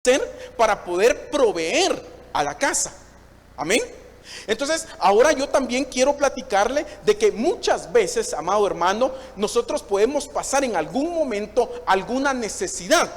carácter para poder proveer a la casa. Amén. Entonces, ahora yo también quiero platicarle de que muchas veces, amado hermano, nosotros podemos pasar en algún momento alguna necesidad,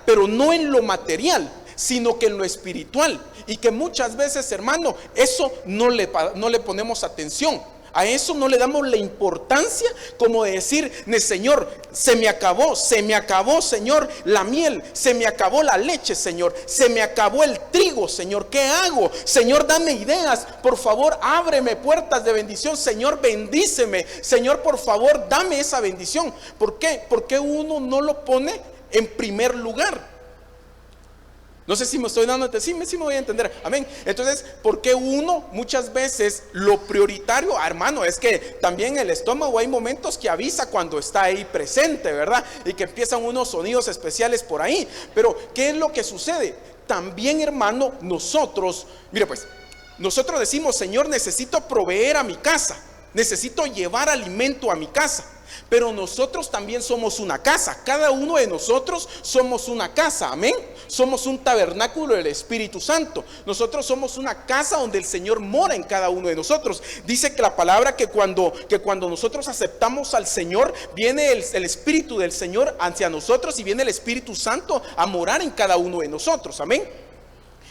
pero no en lo material, sino que en lo espiritual. Y que muchas veces, hermano, eso no le ponemos atención. A eso no le damos la importancia como de decir, Señor, se me acabó, Señor, la miel, se me acabó la leche, Señor, se me acabó el trigo, Señor, ¿qué hago? Señor, dame ideas, por favor, ábreme puertas de bendición, Señor, bendíceme, Señor, por favor, dame esa bendición. ¿Por qué? Porque uno no lo pone en primer lugar. No sé si me estoy dando, sí me voy a entender, amén. Entonces, ¿por qué uno muchas veces lo prioritario, hermano? Es que también el estómago hay momentos que avisa cuando está ahí presente, ¿verdad? Y que empiezan unos sonidos especiales por ahí. Pero, ¿qué es lo que sucede? También, hermano, nosotros decimos, Señor, necesito proveer a mi casa, necesito llevar alimento a mi casa. Pero nosotros también somos una casa. Cada uno de nosotros somos una casa, amén. Somos un tabernáculo del Espíritu Santo. Nosotros somos una casa donde el Señor mora en cada uno de nosotros. Dice que la palabra que cuando nosotros aceptamos al Señor, viene el Espíritu del Señor hacia nosotros y viene el Espíritu Santo a morar en cada uno de nosotros, amén.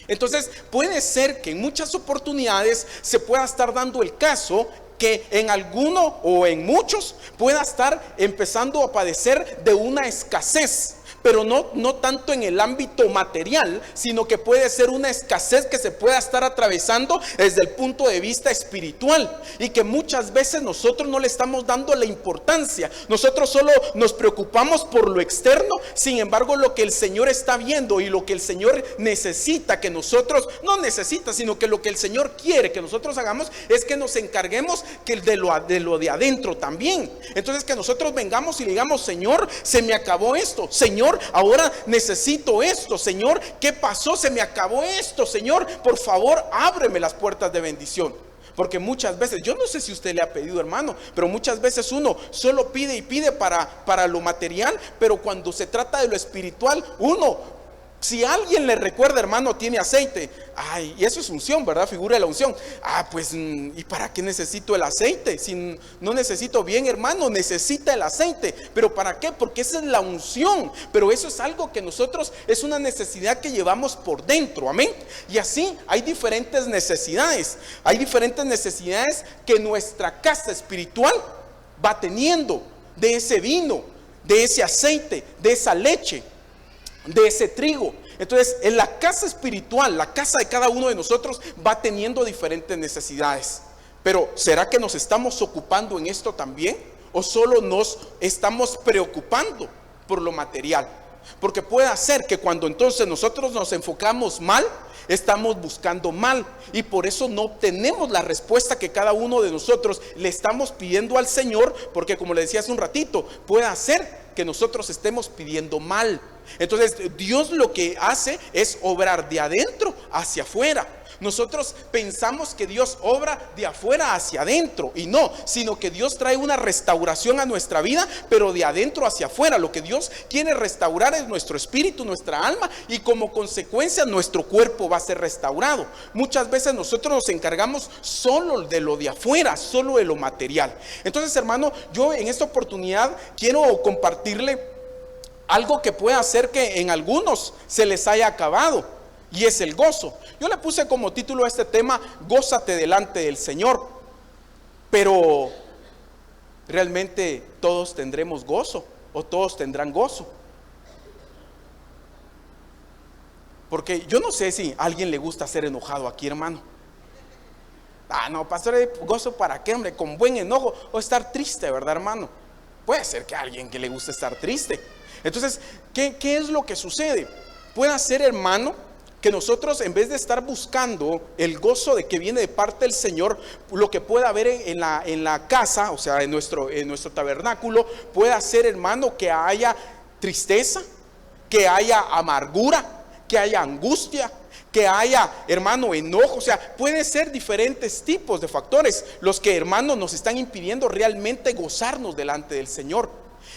Entonces puede ser que en muchas oportunidades se pueda estar dando el caso que en alguno o en muchos pueda estar empezando a padecer de una escasez, pero no tanto en el ámbito material, sino que puede ser una escasez que se pueda estar atravesando desde el punto de vista espiritual, y que muchas veces nosotros no le estamos dando la importancia. Nosotros solo nos preocupamos por lo externo, sin embargo lo que el Señor está viendo y lo que el Señor necesita que nosotros, no necesita, sino que lo que el Señor quiere que nosotros hagamos es que nos encarguemos de lo de adentro también. Entonces, que nosotros vengamos y le digamos, Señor, se me acabó esto, Señor, ahora necesito esto, Señor, ¿qué pasó? Se me acabó esto, Señor, por favor, ábreme las puertas de bendición. Porque muchas veces, yo no sé si usted le ha pedido, hermano, pero muchas veces uno solo pide y pide para lo material, pero cuando se trata de lo espiritual, uno, si alguien le recuerda, hermano, tiene aceite, ay, y eso es unción, ¿verdad? Figura de la unción. Pues, ¿y para qué necesito el aceite? Si no necesito, bien, hermano, necesita el aceite, pero ¿para qué? Porque esa es la unción, pero eso es algo que nosotros, es una necesidad que llevamos por dentro, amén. Y así hay diferentes necesidades que nuestra casa espiritual va teniendo, de ese vino, de ese aceite, de esa leche, de ese trigo. Entonces, en la casa espiritual, la casa de cada uno de nosotros va teniendo diferentes necesidades. Pero ¿será que nos estamos ocupando en esto también? ¿O solo nos estamos preocupando por lo material? Porque puede ser que cuando entonces nosotros nos enfocamos mal, estamos buscando mal, y por eso no obtenemos la respuesta que cada uno de nosotros le estamos pidiendo al Señor. Porque, como le decía hace un ratito, puede ser que nosotros estemos pidiendo mal. Entonces Dios lo que hace es obrar de adentro hacia afuera. Nosotros pensamos que Dios obra de afuera hacia adentro, y no, sino que Dios trae una restauración a nuestra vida, pero de adentro hacia afuera. Lo que Dios quiere restaurar es nuestro espíritu, nuestra alma, y como consecuencia nuestro cuerpo va a ser restaurado. Muchas veces nosotros nos encargamos solo de lo de afuera, solo de lo material. Entonces, hermano, yo en esta oportunidad quiero compartirle algo que puede hacer que en algunos se les haya acabado, y es el gozo. Yo le puse como título a este tema, gózate delante del Señor. Pero ¿realmente todos tendremos gozo? ¿O todos tendrán gozo? Porque yo no sé si a alguien le gusta ser enojado aquí, hermano. No, pastor, gozo para qué, hombre, con buen enojo, o estar triste, ¿verdad, hermano? Puede ser que a alguien que le guste estar triste. Entonces, ¿qué es lo que sucede? Puede ser, hermano, que nosotros, en vez de estar buscando el gozo de que viene de parte del Señor, lo que pueda haber en la casa, o sea, en nuestro tabernáculo, puede ser, hermano, que haya tristeza, que haya amargura, que haya angustia, que haya, hermano, enojo. O sea, puede ser diferentes tipos de factores los que, hermano, nos están impidiendo realmente gozarnos delante del Señor.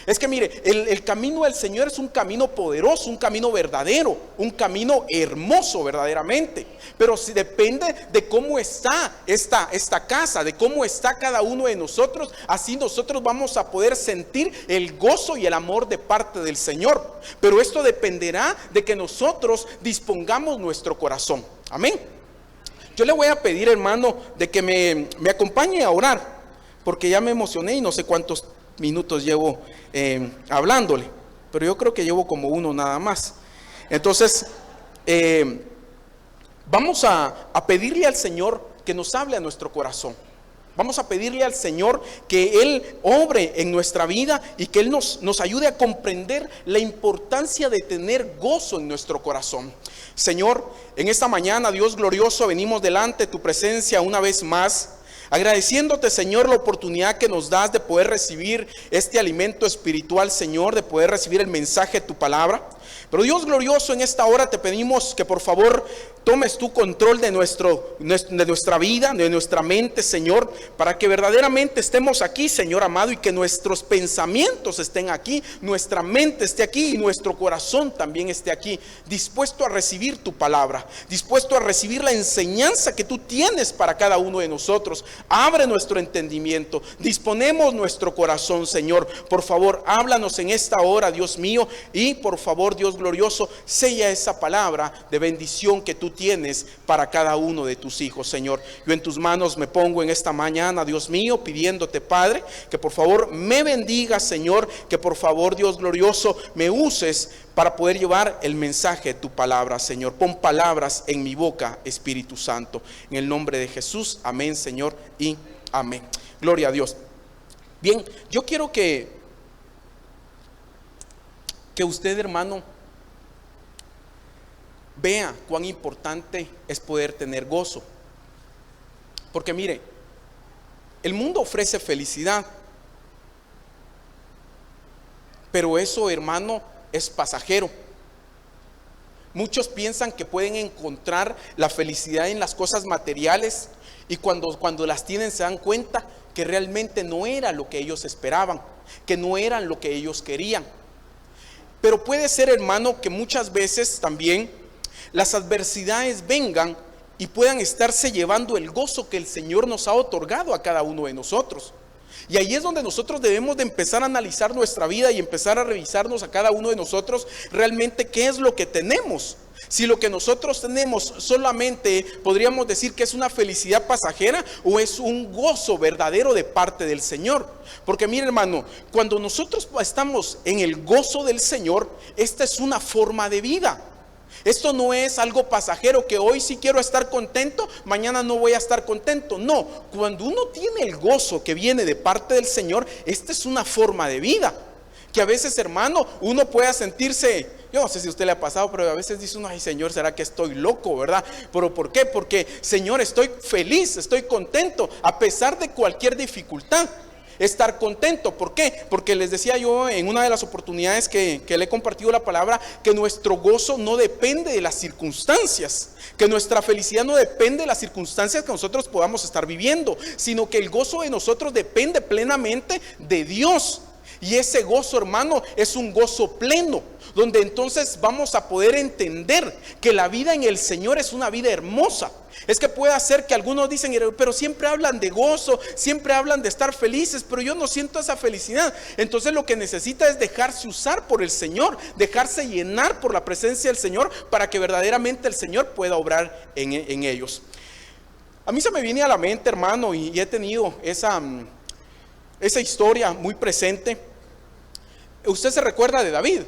Es que mire, el camino del Señor es un camino poderoso, un camino verdadero, un camino hermoso verdaderamente. Pero si depende de cómo está esta casa, de cómo está cada uno de nosotros, así nosotros vamos a poder sentir el gozo y el amor de parte del Señor. Pero esto dependerá de que nosotros dispongamos nuestro corazón. Amén. Yo le voy a pedir, hermano, de que me acompañe a orar, porque ya me emocioné y no sé cuántos minutos llevo hablándole, pero yo creo que llevo como uno nada más. Entonces vamos a pedirle al Señor que nos hable a nuestro corazón. Vamos a pedirle al Señor que Él obre en nuestra vida y que Él nos ayude a comprender la importancia de tener gozo en nuestro corazón. Señor, en esta mañana, Dios glorioso, venimos delante de tu presencia una vez más, agradeciéndote, Señor, la oportunidad que nos das de poder recibir este alimento espiritual, Señor, de poder recibir el mensaje de tu palabra. Pero Dios glorioso, en esta hora te pedimos que por favor tomes tu control de nuestra vida, de nuestra mente, Señor, para que verdaderamente estemos aquí, Señor amado, y que nuestros pensamientos estén aquí, nuestra mente esté aquí y nuestro corazón también esté aquí, dispuesto a recibir tu palabra, dispuesto a recibir la enseñanza que tú tienes para cada uno de nosotros. Abre nuestro entendimiento, disponemos nuestro corazón, Señor. Por favor, háblanos en esta hora, Dios mío, y por favor, Dios glorioso, sella esa palabra de bendición que tú tienes para cada uno de tus hijos, Señor. Yo en tus manos me pongo en esta mañana, Dios mío, pidiéndote, Padre, que por favor me bendigas, Señor, que por favor, Dios glorioso, me uses para poder llevar el mensaje de tu palabra, Señor. Pon palabras en mi boca, Espíritu Santo, en el nombre de Jesús. Amén, Señor, y amén. Gloria a Dios. Bien, yo quiero que usted, hermano, vea cuán importante es poder tener gozo. Porque mire, el mundo ofrece felicidad, pero eso, hermano, es pasajero. Muchos piensan que pueden encontrar la felicidad en las cosas materiales, y cuando las tienen se dan cuenta que realmente no era lo que ellos esperaban, que no eran lo que ellos querían. Pero puede ser, hermano, que muchas veces también las adversidades vengan y puedan estarse llevando el gozo que el Señor nos ha otorgado a cada uno de nosotros. Y ahí es donde nosotros debemos de empezar a analizar nuestra vida y empezar a revisarnos a cada uno de nosotros realmente qué es lo que tenemos. Si lo que nosotros tenemos solamente podríamos decir que es una felicidad pasajera o es un gozo verdadero de parte del Señor. Porque mire, hermano, cuando nosotros estamos en el gozo del Señor, esta es una forma de vida. Esto no es algo pasajero que hoy sí quiero estar contento, mañana no voy a estar contento. No, cuando uno tiene el gozo que viene de parte del Señor, esta es una forma de vida. Que a veces, hermano, uno pueda sentirse, yo no sé si a usted le ha pasado, pero a veces dice uno, ay Señor, ¿será que estoy loco, verdad? ¿Pero por qué? Porque, Señor, estoy feliz, estoy contento, a pesar de cualquier dificultad. Estar contento, ¿por qué? Porque les decía yo en una de las oportunidades que le he compartido la palabra, que nuestro gozo no depende de las circunstancias, que nuestra felicidad no depende de las circunstancias que nosotros podamos estar viviendo, sino que el gozo de nosotros depende plenamente de Dios. Y ese gozo, hermano, es un gozo pleno, donde entonces vamos a poder entender que la vida en el Señor es una vida hermosa. Es que puede ser que algunos dicen, pero siempre hablan de gozo, siempre hablan de estar felices, pero yo no siento esa felicidad. Entonces lo que necesita es dejarse usar por el Señor, dejarse llenar por la presencia del Señor, para que verdaderamente el Señor pueda obrar en ellos. A mí se me viene a la mente, hermano, y he tenido esa historia muy presente. Usted se recuerda de David,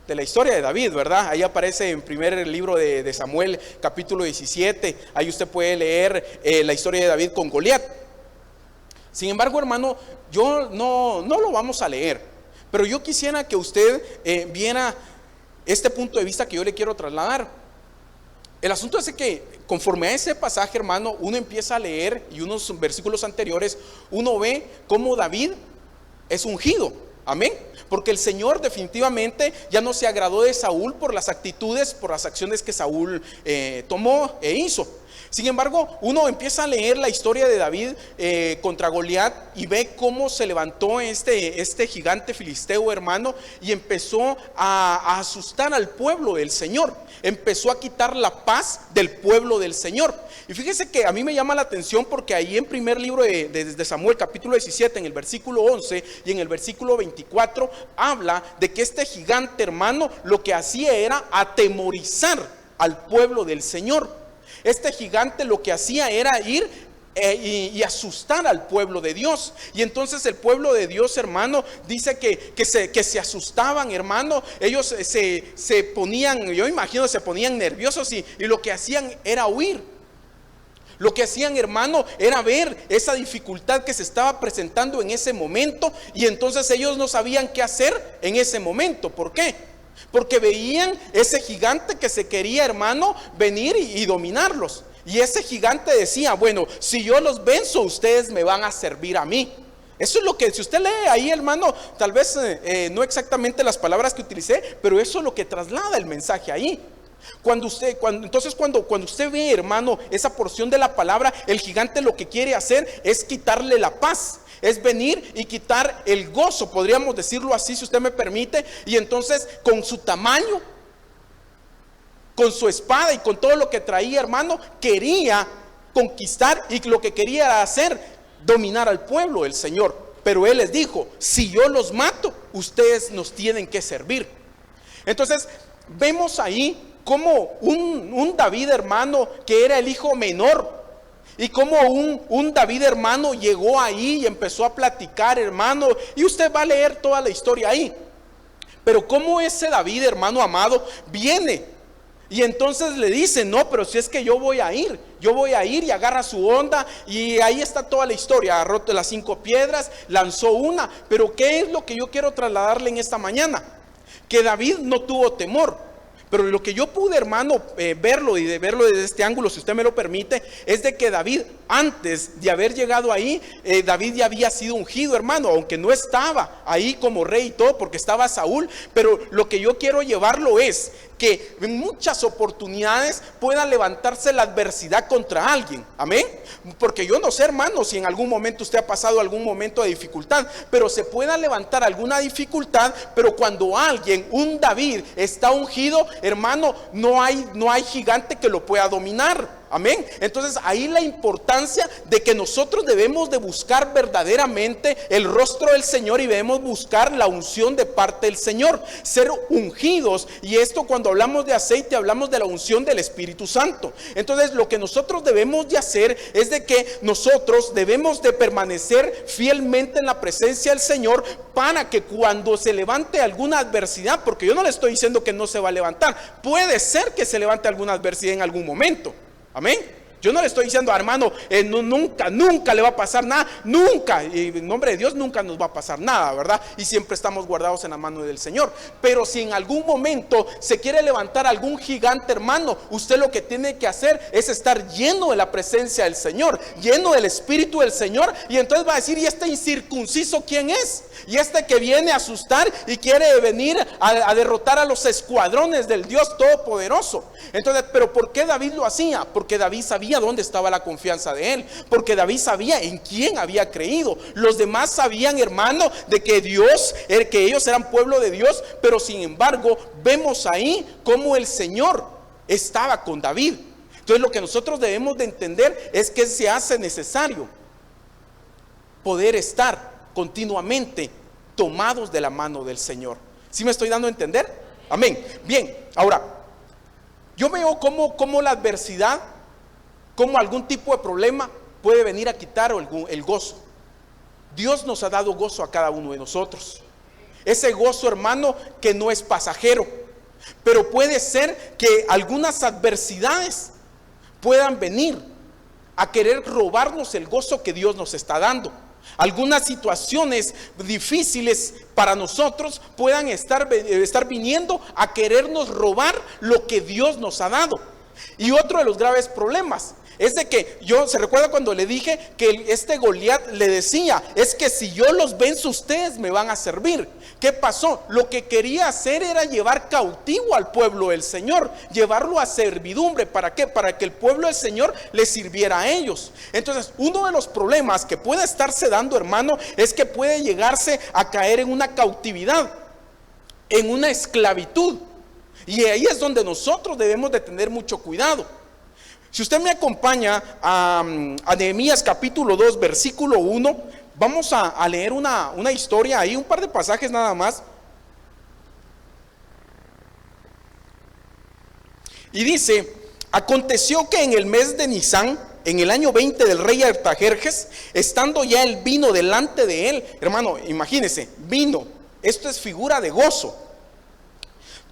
de la historia de David, ¿verdad? Ahí aparece en primer libro de Samuel, capítulo 17. Ahí usted puede leer la historia de David con Goliat. Sin embargo, hermano, yo no lo vamos a leer, pero yo quisiera que usted viera este punto de vista que yo le quiero trasladar. El asunto es que conforme a ese pasaje, hermano, uno empieza a leer, y unos versículos anteriores, uno ve cómo David es ungido. Amén. porque el Señor definitivamente ya no se agradó de Saúl por las actitudes, por las acciones que Saúl tomó e hizo. Sin embargo, uno empieza a leer la historia de David contra Goliat y ve cómo se levantó este gigante filisteo, hermano, y empezó a asustar al pueblo del Señor. Empezó a quitar la paz del pueblo del Señor. Y fíjese que a mí me llama la atención porque ahí en primer libro de Samuel, capítulo 17, en el versículo 11 y en el versículo 24, habla de que este gigante, hermano, lo que hacía era atemorizar al pueblo del Señor. Este gigante lo que hacía era ir y asustar al pueblo de Dios. Y entonces el pueblo de Dios, hermano, dice que se asustaban, hermano. Ellos se ponían, yo imagino, se ponían nerviosos y lo que hacían era huir. Lo que hacían, hermano, era ver esa dificultad que se estaba presentando en ese momento. Y entonces ellos no sabían qué hacer en ese momento. ¿Por qué? Porque veían ese gigante que se quería, hermano, venir y dominarlos. Y ese gigante decía, bueno, si yo los venzo, ustedes me van a servir a mí. Eso es lo que, si usted lee ahí, hermano, tal vez no exactamente las palabras que utilicé, pero eso es lo que traslada el mensaje ahí. Cuando usted ve, hermano, esa porción de la palabra, el gigante lo que quiere hacer es quitarle la paz. Es venir y quitar el gozo, podríamos decirlo así, si usted me permite. Y entonces con su tamaño, con su espada y con todo lo que traía, hermano, quería conquistar, y lo que quería era hacer, dominar al pueblo del Señor. Pero él les dijo, si yo los mato, ustedes nos tienen que servir. Entonces vemos ahí como un David, hermano, que era el hijo menor, y como un David, hermano, llegó ahí y empezó a platicar, hermano, y usted va a leer toda la historia ahí. Pero como ese David, hermano amado, viene y entonces le dice, no, pero si es que yo voy a ir y agarra su onda, y ahí está toda la historia. Roto las 5 piedras, lanzó una. Pero ¿qué es lo que yo quiero trasladarle en esta mañana? Que David no tuvo temor. Pero lo que yo pude, hermano, verlo desde este ángulo, si usted me lo permite, es de que David, antes de haber llegado ahí, David ya había sido ungido, hermano, aunque no estaba ahí como rey y todo, porque estaba Saúl. Pero lo que yo quiero llevarlo es que en muchas oportunidades pueda levantarse la adversidad contra alguien, amén. Porque yo no sé, hermano, si en algún momento usted ha pasado algún momento de dificultad, pero se pueda levantar alguna dificultad. Pero cuando alguien, un David, está ungido, hermano, no hay gigante que lo pueda dominar. Amén. Entonces ahí la importancia de que nosotros debemos de buscar verdaderamente el rostro del Señor, y debemos buscar la unción de parte del Señor, ser ungidos. Y esto, cuando hablamos de aceite, hablamos de la unción del Espíritu Santo. Entonces lo que nosotros debemos de hacer es de que nosotros debemos de permanecer fielmente en la presencia del Señor, para que cuando se levante alguna adversidad, porque yo no le estoy diciendo que no se va a levantar, puede ser que se levante alguna adversidad en algún momento. Amén. Yo no le estoy diciendo, hermano, nunca le va a pasar nada, nunca, y en nombre de Dios nunca nos va a pasar nada, ¿verdad? Y siempre estamos guardados en la mano del Señor. Pero si en algún momento se quiere levantar algún gigante, hermano, usted lo que tiene que hacer es estar lleno de la presencia del Señor, lleno del Espíritu del Señor. Y entonces va a decir, ¿y este incircunciso quién es? Y este que viene a asustar y quiere venir a derrotar a los escuadrones del Dios Todopoderoso. Entonces, ¿pero por qué David lo hacía? Porque David sabía dónde estaba la confianza de él, porque David sabía en quién había creído. Los demás sabían, hermano, de que que ellos eran pueblo de Dios, pero sin embargo vemos ahí cómo el Señor estaba con David. Entonces lo que nosotros debemos de entender es que se hace necesario poder estar continuamente tomados de la mano del Señor. ¿Sí me estoy dando a entender? Amén. Bien, ahora yo veo cómo la adversidad, cómo algún tipo de problema puede venir a quitar el gozo. Dios nos ha dado gozo a cada uno de nosotros. Ese gozo, hermano, que no es pasajero. Pero puede ser que algunas adversidades puedan venir a querer robarnos el gozo que Dios nos está dando. Algunas situaciones difíciles para nosotros puedan estar viniendo a querernos robar lo que Dios nos ha dado. Y otro de los graves problemas es de que se recuerda cuando le dije que este Goliat le decía, es que si yo los venzo ustedes me van a servir. ¿Qué pasó? Lo que quería hacer era llevar cautivo al pueblo del Señor, llevarlo a servidumbre. ¿Para qué? Para que el pueblo del Señor le sirviera a ellos. Entonces, uno de los problemas que puede estarse dando, hermano, es que puede llegarse a caer en una cautividad, en una esclavitud. Y ahí es donde nosotros debemos de tener mucho cuidado. Si usted me acompaña a Nehemías capítulo 2, versículo 1, vamos a leer una historia ahí, un par de pasajes nada más. Y dice, aconteció que en el mes de Nisán, en el año 20 del rey Artajerjes, estando ya el vino delante de él, hermano, imagínese, vino, esto es figura de gozo.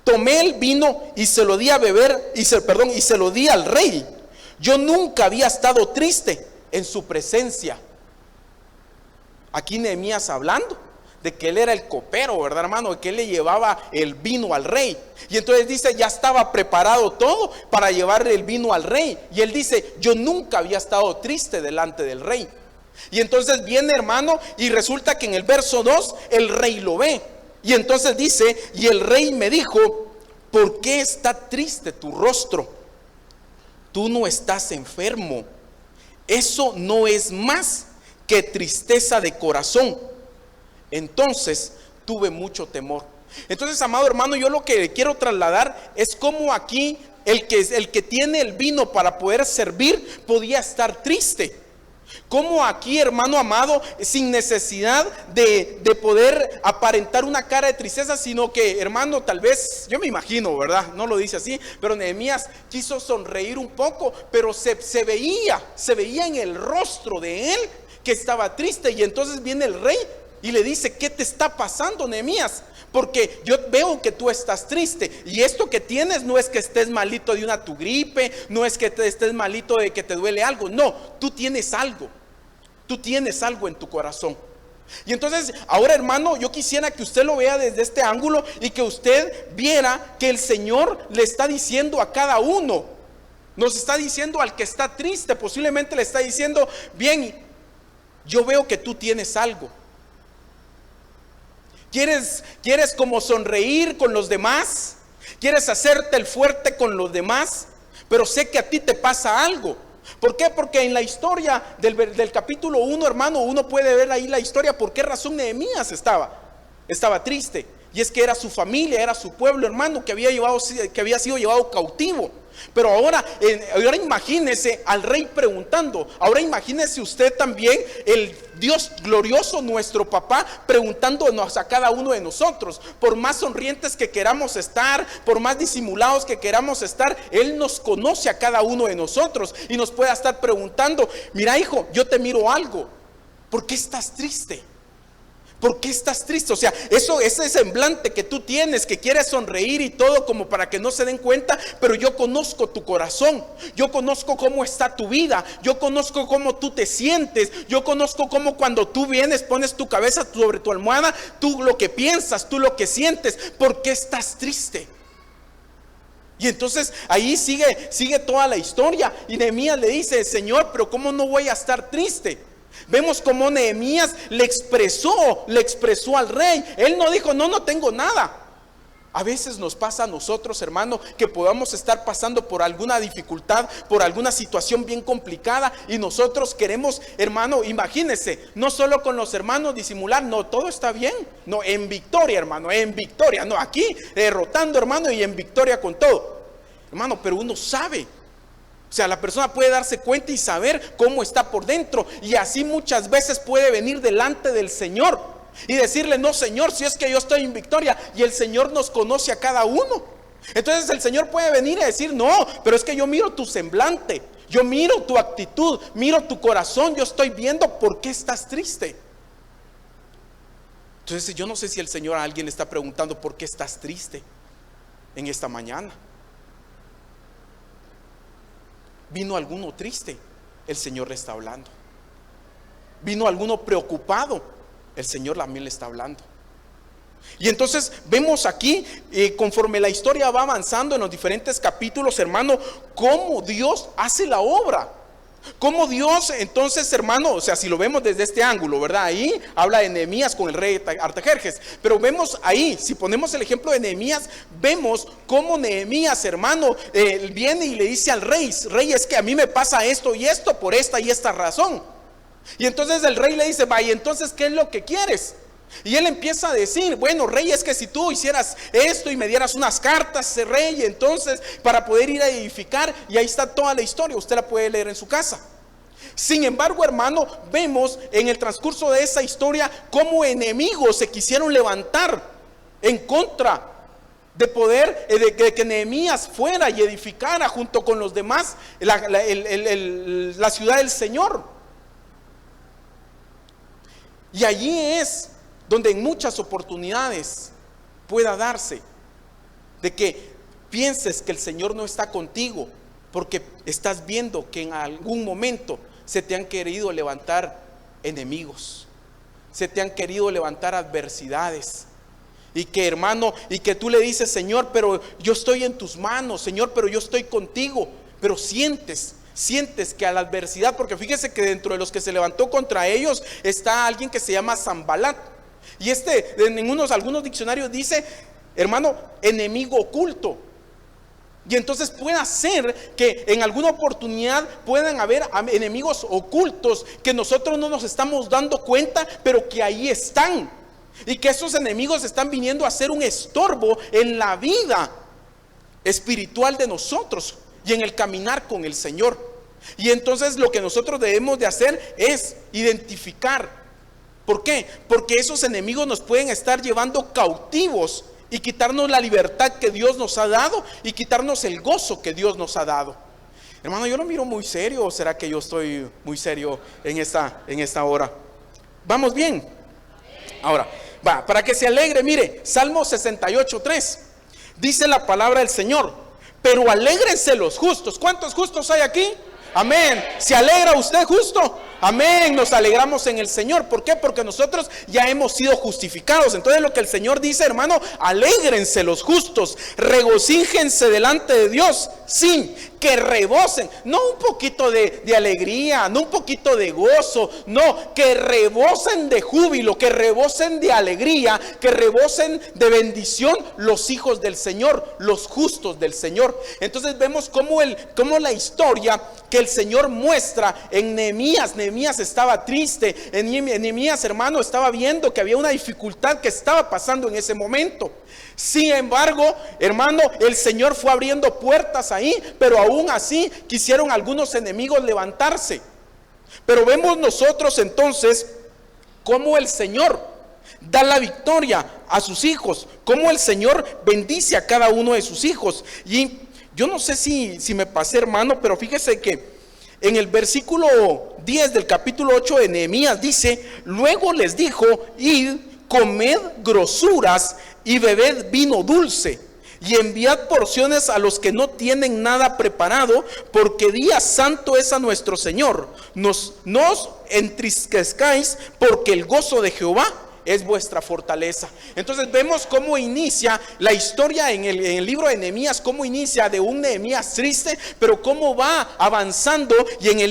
Tomé el vino y se lo di a beber, y se lo di al rey. Yo nunca había estado triste en su presencia. Aquí Nehemías hablando de que él era el copero, ¿verdad, hermano? De que él le llevaba el vino al rey. Y entonces dice, ya estaba preparado todo para llevarle el vino al rey. Y él dice, yo nunca había estado triste delante del rey. Y entonces viene, hermano, y resulta que en el verso 2 el rey lo ve. Y entonces dice, y el rey me dijo, ¿por qué está triste tu rostro? Tú no estás enfermo. Eso no es más que tristeza de corazón. Entonces tuve mucho temor. Entonces, amado hermano, yo lo que quiero trasladar es cómo aquí el que tiene el vino para poder servir podía estar triste. Como aquí, hermano amado, sin necesidad de poder aparentar una cara de tristeza, sino que, hermano, tal vez, yo me imagino, ¿verdad? No lo dice así, pero Nehemías quiso sonreír un poco, pero se veía en el rostro de él que estaba triste. Y entonces viene el rey y le dice, ¿qué te está pasando, Nehemías? Porque yo veo que tú estás triste, y esto que tienes no es que estés malito de tu gripe, no es que estés malito de que te duele algo, no, tú tienes algo en tu corazón. Y entonces ahora, hermano, yo quisiera que usted lo vea desde este ángulo y que usted viera que el Señor le está diciendo a cada uno, nos está diciendo al que está triste, posiblemente le está diciendo, bien, yo veo que tú tienes algo. ¿Quieres como sonreír con los demás? ¿Quieres hacerte el fuerte con los demás? Pero sé que a ti te pasa algo. ¿Por qué? Porque en la historia del capítulo 1, hermano, uno puede ver ahí la historia por qué razón Nehemías estaba triste. Y es que era su familia, era su pueblo, hermano, que había sido llevado cautivo. Pero ahora imagínese al rey preguntando. Ahora imagínese usted también el Dios glorioso, nuestro papá, preguntándonos a cada uno de nosotros. Por más sonrientes que queramos estar, por más disimulados que queramos estar, Él nos conoce a cada uno de nosotros y nos puede estar preguntando, mira, hijo, yo te miro algo, ¿por qué estás triste? ¿Por qué estás triste? O sea, ese semblante que tú tienes, que quieres sonreír y todo como para que no se den cuenta, pero yo conozco tu corazón, yo conozco cómo está tu vida, yo conozco cómo tú te sientes, yo conozco cómo cuando tú vienes, pones tu cabeza sobre tu almohada, tú lo que piensas, tú lo que sientes. ¿Por qué estás triste? Y entonces ahí sigue toda la historia, y Nehemías le dice, Señor, pero ¿cómo no voy a estar triste? Vemos cómo Nehemías le expresó al rey. Él no dijo, no tengo nada. A veces nos pasa a nosotros, hermano, que podamos estar pasando por alguna dificultad, por alguna situación bien complicada, y nosotros queremos, hermano, imagínese, no solo con los hermanos disimular, no, todo está bien, no, en victoria, hermano, en victoria, no, aquí derrotando, hermano, y en victoria con todo, hermano, pero uno sabe. O sea, la persona puede darse cuenta y saber cómo está por dentro, y así muchas veces puede venir delante del Señor y decirle, no, Señor, si es que yo estoy en victoria, y el Señor nos conoce a cada uno. Entonces el Señor puede venir y decir, no, pero es que yo miro tu semblante, yo miro tu actitud, miro tu corazón, yo estoy viendo por qué estás triste. Entonces yo no sé si el Señor a alguien le está preguntando por qué estás triste en esta mañana. ¿Vino alguno triste? El Señor le está hablando. ¿Vino alguno preocupado? El Señor también le está hablando. Y entonces vemos aquí, conforme la historia va avanzando en los diferentes capítulos, hermano, cómo Dios hace la obra. Cómo Dios, entonces, hermano, o sea, si lo vemos desde este ángulo, ¿verdad? Ahí habla de Nehemías con el rey Artajerjes. Pero vemos ahí, si ponemos el ejemplo de Nehemías, vemos cómo Nehemías, hermano, viene y le dice al rey: rey, es que a mí me pasa esto y esto por esta y esta razón. Y entonces el rey le dice: vaya, entonces, ¿qué es lo que quieres? Y él empieza a decir: bueno, rey, es que si tú hicieras esto y me dieras unas cartas, rey, entonces para poder ir a edificar. Y ahí está toda la historia, usted la puede leer en su casa. Sin embargo, hermano, vemos en el transcurso de esa historia cómo enemigos se quisieron levantar en contra de poder, de que Nehemías fuera y edificara junto con los demás la ciudad del Señor. Y allí es donde en muchas oportunidades pueda darse de que pienses que el Señor no está contigo, porque estás viendo que en algún momento se te han querido levantar enemigos, se te han querido levantar adversidades, y que, hermano, y que tú le dices: Señor, pero yo estoy en tus manos, Señor, pero yo estoy contigo, pero sientes que a la adversidad, porque fíjese que dentro de los que se levantó contra ellos está alguien que se llama Sanbalat. Y en algunos diccionarios dice, hermano, enemigo oculto. Y entonces puede ser que en alguna oportunidad puedan haber enemigos ocultos que nosotros no nos estamos dando cuenta, pero que ahí están. Y que esos enemigos están viniendo a ser un estorbo en la vida espiritual de nosotros y en el caminar con el Señor. Y entonces lo que nosotros debemos de hacer es identificar. ¿Por qué? Porque esos enemigos nos pueden estar llevando cautivos y quitarnos la libertad que Dios nos ha dado y quitarnos el gozo que Dios nos ha dado. Hermano, yo lo miro muy serio, ¿o será que yo estoy muy serio en esta hora? ¿Vamos bien? Ahora, para que se alegre, mire, Salmo 68:3, dice la palabra del Señor: pero alégrense los justos. ¿Cuántos justos hay aquí? Amén. ¿Se alegra usted justo? Amén, nos alegramos en el Señor. ¿Por qué? Porque nosotros ya hemos sido justificados. Entonces lo que el Señor dice, hermano: alégrense los justos, regocíjense delante de Dios, sí, que rebosen, no un poquito de alegría, no un poquito de gozo, no, que rebosen de júbilo, que rebosen de alegría, que rebosen de bendición los hijos del Señor, los justos del Señor. Entonces vemos cómo la historia que el Señor muestra en Nehemías. Nehemías estaba triste, en Nehemías, hermano, estaba viendo que había una dificultad que estaba pasando en ese momento. Sin embargo, hermano, el Señor fue abriendo puertas ahí, pero aún así quisieron algunos enemigos levantarse. Pero vemos nosotros entonces cómo el Señor da la victoria a sus hijos, cómo el Señor bendice a cada uno de sus hijos. Y yo no sé si me pasé, hermano, pero fíjese que en el versículo 10 del capítulo 8 de Nehemías dice: luego les dijo: id, comed grosuras y bebed vino dulce, y enviad porciones a los que no tienen nada preparado, porque día santo es a nuestro Señor. No os entristezcáis, porque el gozo de Jehová es vuestra fortaleza. Entonces vemos cómo inicia la historia en el libro de Nehemías, cómo inicia de un Nehemías triste, pero cómo va avanzando. Y en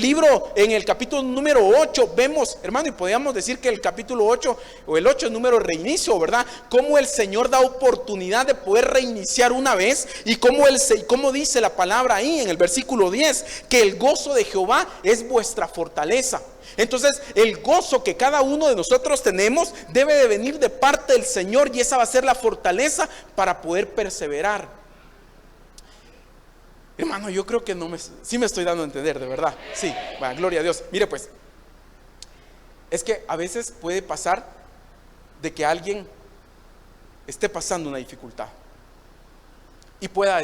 el capítulo número 8 vemos, hermano, y podríamos decir que el capítulo 8 o el 8 es número de reinicio, ¿verdad? Cómo el Señor da oportunidad de poder reiniciar una vez, y cómo dice la palabra ahí en el versículo 10, que el gozo de Jehová es vuestra fortaleza. Entonces el gozo que cada uno de nosotros tenemos debe de venir de parte del Señor, y esa va a ser la fortaleza para poder perseverar. Hermano, yo creo que sí me estoy dando a entender, de verdad. Sí, bueno, gloria a Dios. Mire pues, es que a veces puede pasar de que alguien esté pasando una dificultad y pueda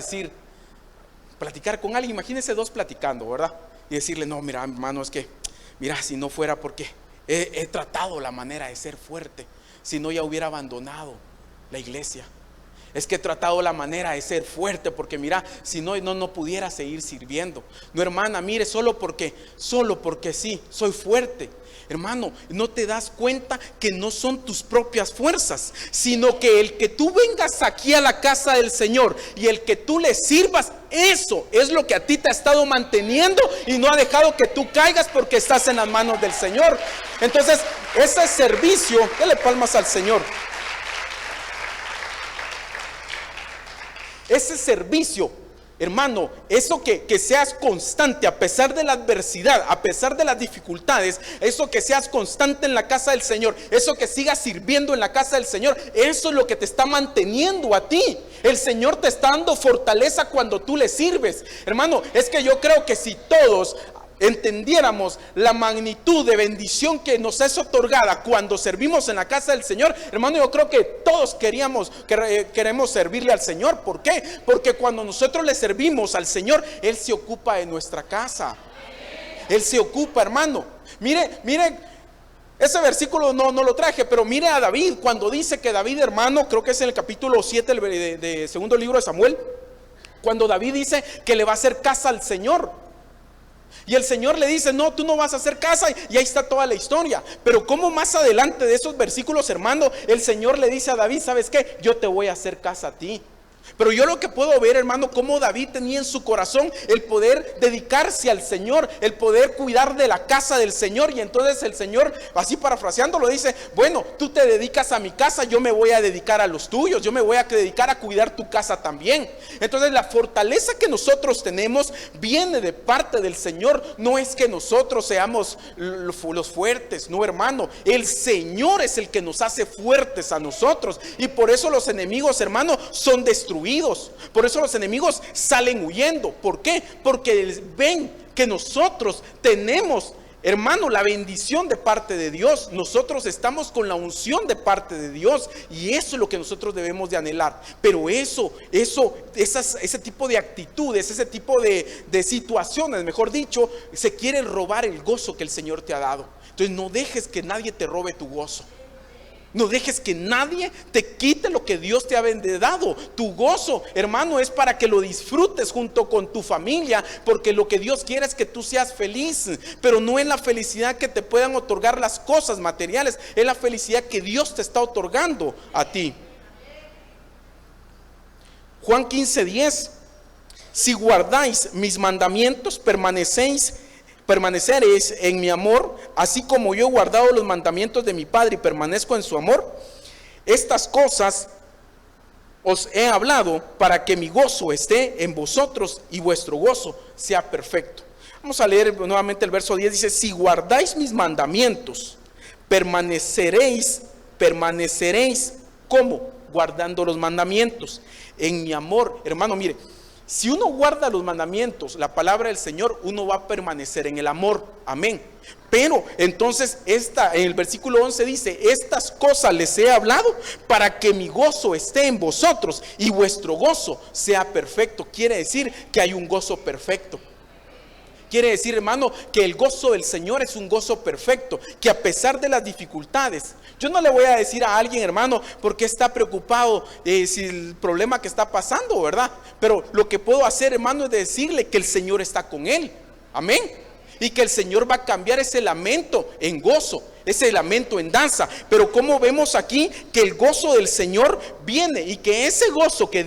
platicar con alguien. Imagínense dos platicando, ¿verdad? Y decirle: no, mira, hermano, es que mira, si no fuera porque he tratado la manera de ser fuerte, si no ya hubiera abandonado la iglesia. Es que he tratado la manera de ser fuerte, porque mira, si no pudiera seguir sirviendo. No, hermana, mire, solo porque sí, soy fuerte. Hermano, no te das cuenta que no son tus propias fuerzas, sino que el que tú vengas aquí a la casa del Señor y el que tú le sirvas, eso es lo que a ti te ha estado manteniendo y no ha dejado que tú caigas, porque estás en las manos del Señor. Entonces, ese servicio, dale palmas al Señor. Ese servicio, hermano, eso que seas constante a pesar de la adversidad, a pesar de las dificultades, eso que seas constante en la casa del Señor, eso que sigas sirviendo en la casa del Señor, eso es lo que te está manteniendo a ti. El Señor te está dando fortaleza cuando tú le sirves. Hermano, es que yo creo que si todos entendiéramos la magnitud de bendición que nos es otorgada cuando servimos en la casa del Señor, hermano, yo creo que todos queremos servirle al Señor. ¿Por qué? Porque cuando nosotros le servimos al Señor, Él se ocupa de nuestra casa. Él se ocupa, hermano. Mire, ese versículo no lo traje, pero mire a David, cuando dice que David, hermano, creo que es en el capítulo 7 de segundo libro de Samuel, cuando David dice que le va a hacer casa al Señor. Y el Señor le dice, no, tú no vas a hacer casa, y ahí está toda la historia. Pero como más adelante de esos versículos, hermano, el Señor le dice a David, ¿sabes qué? Yo te voy a hacer casa a ti. Pero yo lo que puedo ver, hermano, cómo David tenía en su corazón el poder dedicarse al Señor, el poder cuidar de la casa del Señor. Y entonces el Señor, así parafraseándolo, dice, bueno, tú te dedicas a mi casa, yo me voy a dedicar a los tuyos, yo me voy a dedicar a cuidar tu casa también. Entonces la fortaleza que nosotros tenemos viene de parte del Señor. No es que nosotros seamos los fuertes, no, hermano. El Señor es el que nos hace fuertes a nosotros. Y por eso los enemigos, hermano, son destruidos. Por eso los enemigos salen huyendo. ¿Por qué? Porque ven que nosotros tenemos, hermano, la bendición de parte de Dios. Nosotros estamos con la unción de parte de Dios, y eso es lo que nosotros debemos de anhelar. Pero ese tipo de actitudes, ese tipo de situaciones, mejor dicho, se quieren robar el gozo que el Señor te ha dado. Entonces no dejes que nadie te robe tu gozo. No dejes que nadie te quite lo que Dios te ha dado. Tu gozo, hermano, es para que lo disfrutes junto con tu familia, porque lo que Dios quiere es que tú seas feliz. Pero no es la felicidad que te puedan otorgar las cosas materiales, es la felicidad que Dios te está otorgando a ti. Juan 15:10: si guardáis mis mandamientos, permaneceréis en mi amor, así como yo he guardado los mandamientos de mi Padre y permanezco en su amor. Estas cosas os he hablado para que mi gozo esté en vosotros y vuestro gozo sea perfecto. Vamos a leer nuevamente el verso 10. Dice, si guardáis mis mandamientos, permaneceréis. ¿Cómo? Guardando los mandamientos en mi amor. Hermano, mire, si uno guarda los mandamientos, la palabra del Señor, uno va a permanecer en el amor. Amén. Pero entonces en el versículo 11 dice, estas cosas les he hablado para que mi gozo esté en vosotros y vuestro gozo sea perfecto. Quiere decir que hay un gozo perfecto. Quiere decir, hermano, que el gozo del Señor es un gozo perfecto, que a pesar de las dificultades, yo no le voy a decir a alguien, hermano, porque está preocupado si el problema que está pasando, ¿verdad? Pero lo que puedo hacer, hermano, es decirle que el Señor está con él. Amén. Y que el Señor va a cambiar ese lamento en gozo, ese lamento en danza. Pero como vemos aquí que el gozo del Señor viene, y que ese gozo que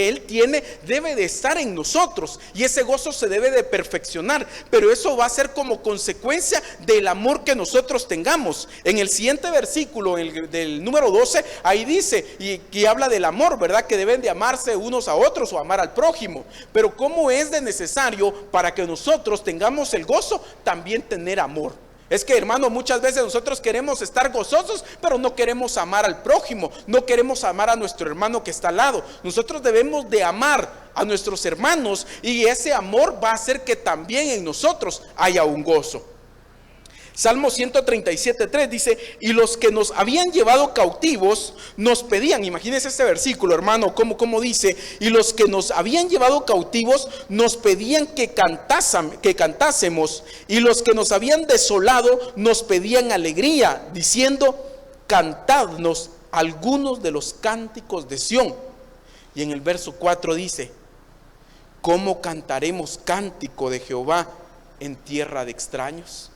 Él tiene debe de estar en nosotros, y ese gozo se debe de perfeccionar. Pero eso va a ser como consecuencia del amor que nosotros tengamos. En el siguiente versículo, del número 12, ahí dice, y habla del amor, ¿verdad? Que deben de amarse unos a otros o amar al prójimo. Pero ¿cómo es de necesario para que nosotros tengamos el gozo, también tener amor? Es que, hermano, muchas veces nosotros queremos estar gozosos, pero no queremos amar al prójimo, no queremos amar a nuestro hermano que está al lado. Nosotros debemos de amar a nuestros hermanos, y ese amor va a hacer que también en nosotros haya un gozo. Salmo 137:3 dice, y los que nos habían llevado cautivos nos pedían, imagínense este versículo, hermano, como dice, y los que nos habían llevado cautivos nos pedían que cantásemos, y los que nos habían desolado nos pedían alegría, diciendo, cantadnos algunos de los cánticos de Sión. Y en el verso 4 dice: ¿cómo cantaremos cántico de Jehová en tierra de extraños?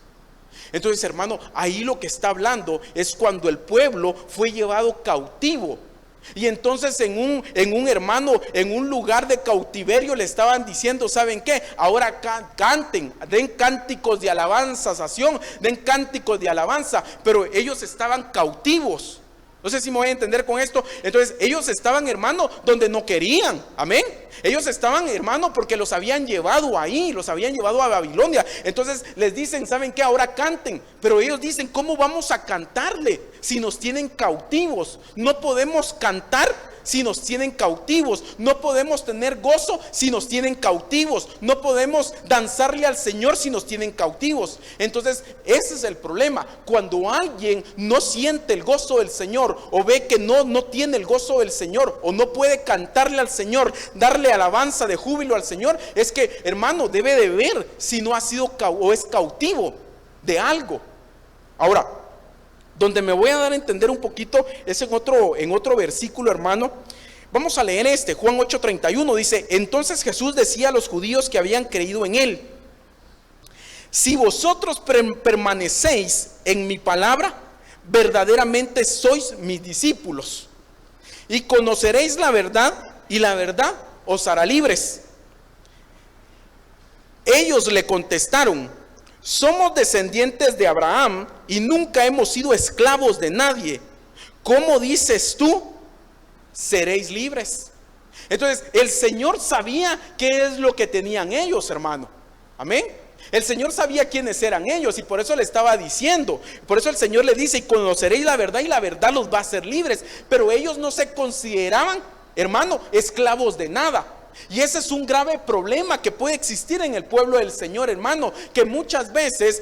Entonces, hermano, ahí lo que está hablando es cuando el pueblo fue llevado cautivo. Y entonces en un lugar de cautiverio le estaban diciendo: ¿saben qué? Ahora canten, den cánticos de alabanza a Sión, den cánticos de alabanza. Pero ellos estaban cautivos. No sé si me voy a entender con esto. Entonces ellos estaban, hermano, donde no querían. Amén. Ellos estaban, hermano, porque los habían llevado ahí, los habían llevado a Babilonia. Entonces les dicen: ¿saben qué? Ahora canten. Pero ellos dicen: ¿cómo vamos a cantarle si nos tienen cautivos? No podemos cantar si nos tienen cautivos. No podemos tener gozo si nos tienen cautivos. No podemos danzarle al Señor si nos tienen cautivos. Entonces ese es el problema. Cuando alguien no siente el gozo del Señor, o ve que no tiene el gozo del Señor, o no puede cantarle al Señor, darle alabanza de júbilo al Señor, es que, hermano, debe de ver si no ha sido o es cautivo de algo. Ahora, donde me voy a dar a entender un poquito es en otro versículo, hermano. Vamos a leer Juan 8:31 dice: entonces Jesús decía a los judíos que habían creído en él: si vosotros permanecéis en mi palabra, verdaderamente sois mis discípulos, y conoceréis la verdad, y la verdad os hará libres. Ellos le contestaron: somos descendientes de Abraham y nunca hemos sido esclavos de nadie. ¿Cómo dices tú, seréis libres? Entonces el Señor sabía qué es lo que tenían ellos, hermano. Amén. El Señor sabía quiénes eran ellos, y por eso le estaba diciendo. Por eso el Señor le dice: y conoceréis la verdad, y la verdad los va a hacer libres. Pero ellos no se consideraban, hermano, esclavos de nada. Y ese es un grave problema que puede existir en el pueblo del Señor, hermano, que muchas veces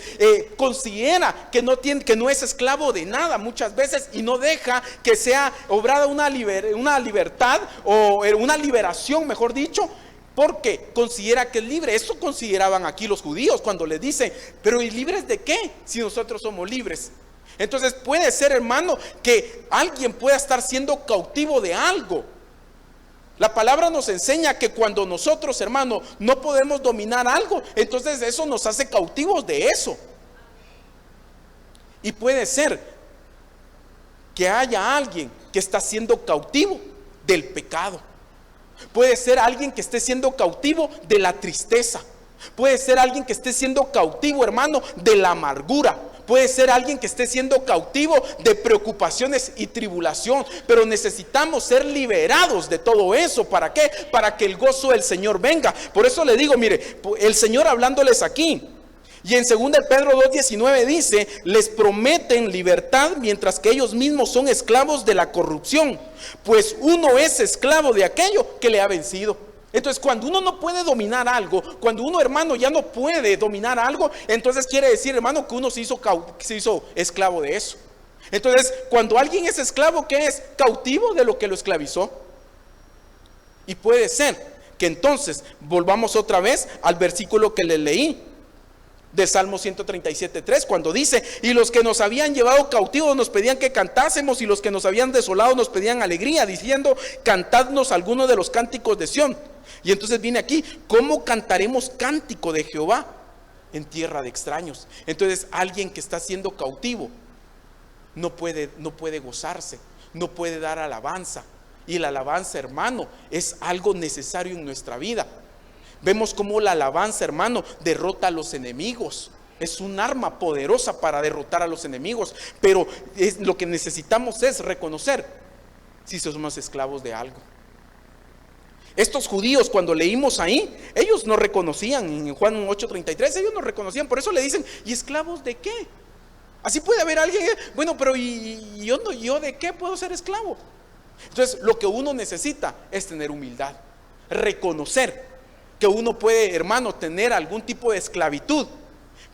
considera que no es esclavo de nada muchas veces, y no deja que sea obrada una libertad, o una liberación, mejor dicho, porque considera que es libre. Eso consideraban aquí los judíos cuando les dicen: pero ¿y libres de qué si nosotros somos libres? Entonces puede ser, hermano, que alguien pueda estar siendo cautivo de algo. La palabra nos enseña que cuando nosotros, hermano, no podemos dominar algo, entonces eso nos hace cautivos de eso. Y puede ser que haya alguien que está siendo cautivo del pecado. Puede ser alguien que esté siendo cautivo de la tristeza. Puede ser alguien que esté siendo cautivo, hermano, de la amargura. Puede ser alguien que esté siendo cautivo de preocupaciones y tribulación. Pero necesitamos ser liberados de todo eso. ¿Para qué? Para que el gozo del Señor venga. Por eso le digo, mire, el Señor hablándoles aquí. Y en 2 Pedro 2:19 dice: les prometen libertad mientras que ellos mismos son esclavos de la corrupción. Pues uno es esclavo de aquello que le ha vencido. Entonces, cuando uno no puede dominar algo, cuando uno, hermano, ya no puede dominar algo, entonces quiere decir, hermano, que uno se hizo esclavo de eso. Entonces, cuando alguien es esclavo, ¿qué es? Cautivo de lo que lo esclavizó. Y puede ser que entonces volvamos otra vez al versículo que le leí de Salmo 137:3, cuando dice: y los que nos habían llevado cautivos nos pedían que cantásemos, y los que nos habían desolado nos pedían alegría, diciendo: cantadnos algunos de los cánticos de Sión. Y entonces viene aquí: ¿cómo cantaremos cántico de Jehová en tierra de extraños? Entonces alguien que está siendo cautivo no puede gozarse, no puede dar alabanza. Y la alabanza, hermano, es algo necesario en nuestra vida. Vemos cómo la alabanza, hermano, derrota a los enemigos. Es un arma poderosa para derrotar a los enemigos. Pero lo que necesitamos es reconocer si somos esclavos de algo. Estos judíos, cuando leímos ahí, ellos no reconocían. En Juan 8:33, ellos no reconocían. Por eso le dicen: ¿y esclavos de qué? Así puede haber alguien, bueno, pero yo de qué puedo ser esclavo? Entonces lo que uno necesita es tener humildad, reconocer que uno puede, hermano, tener algún tipo de esclavitud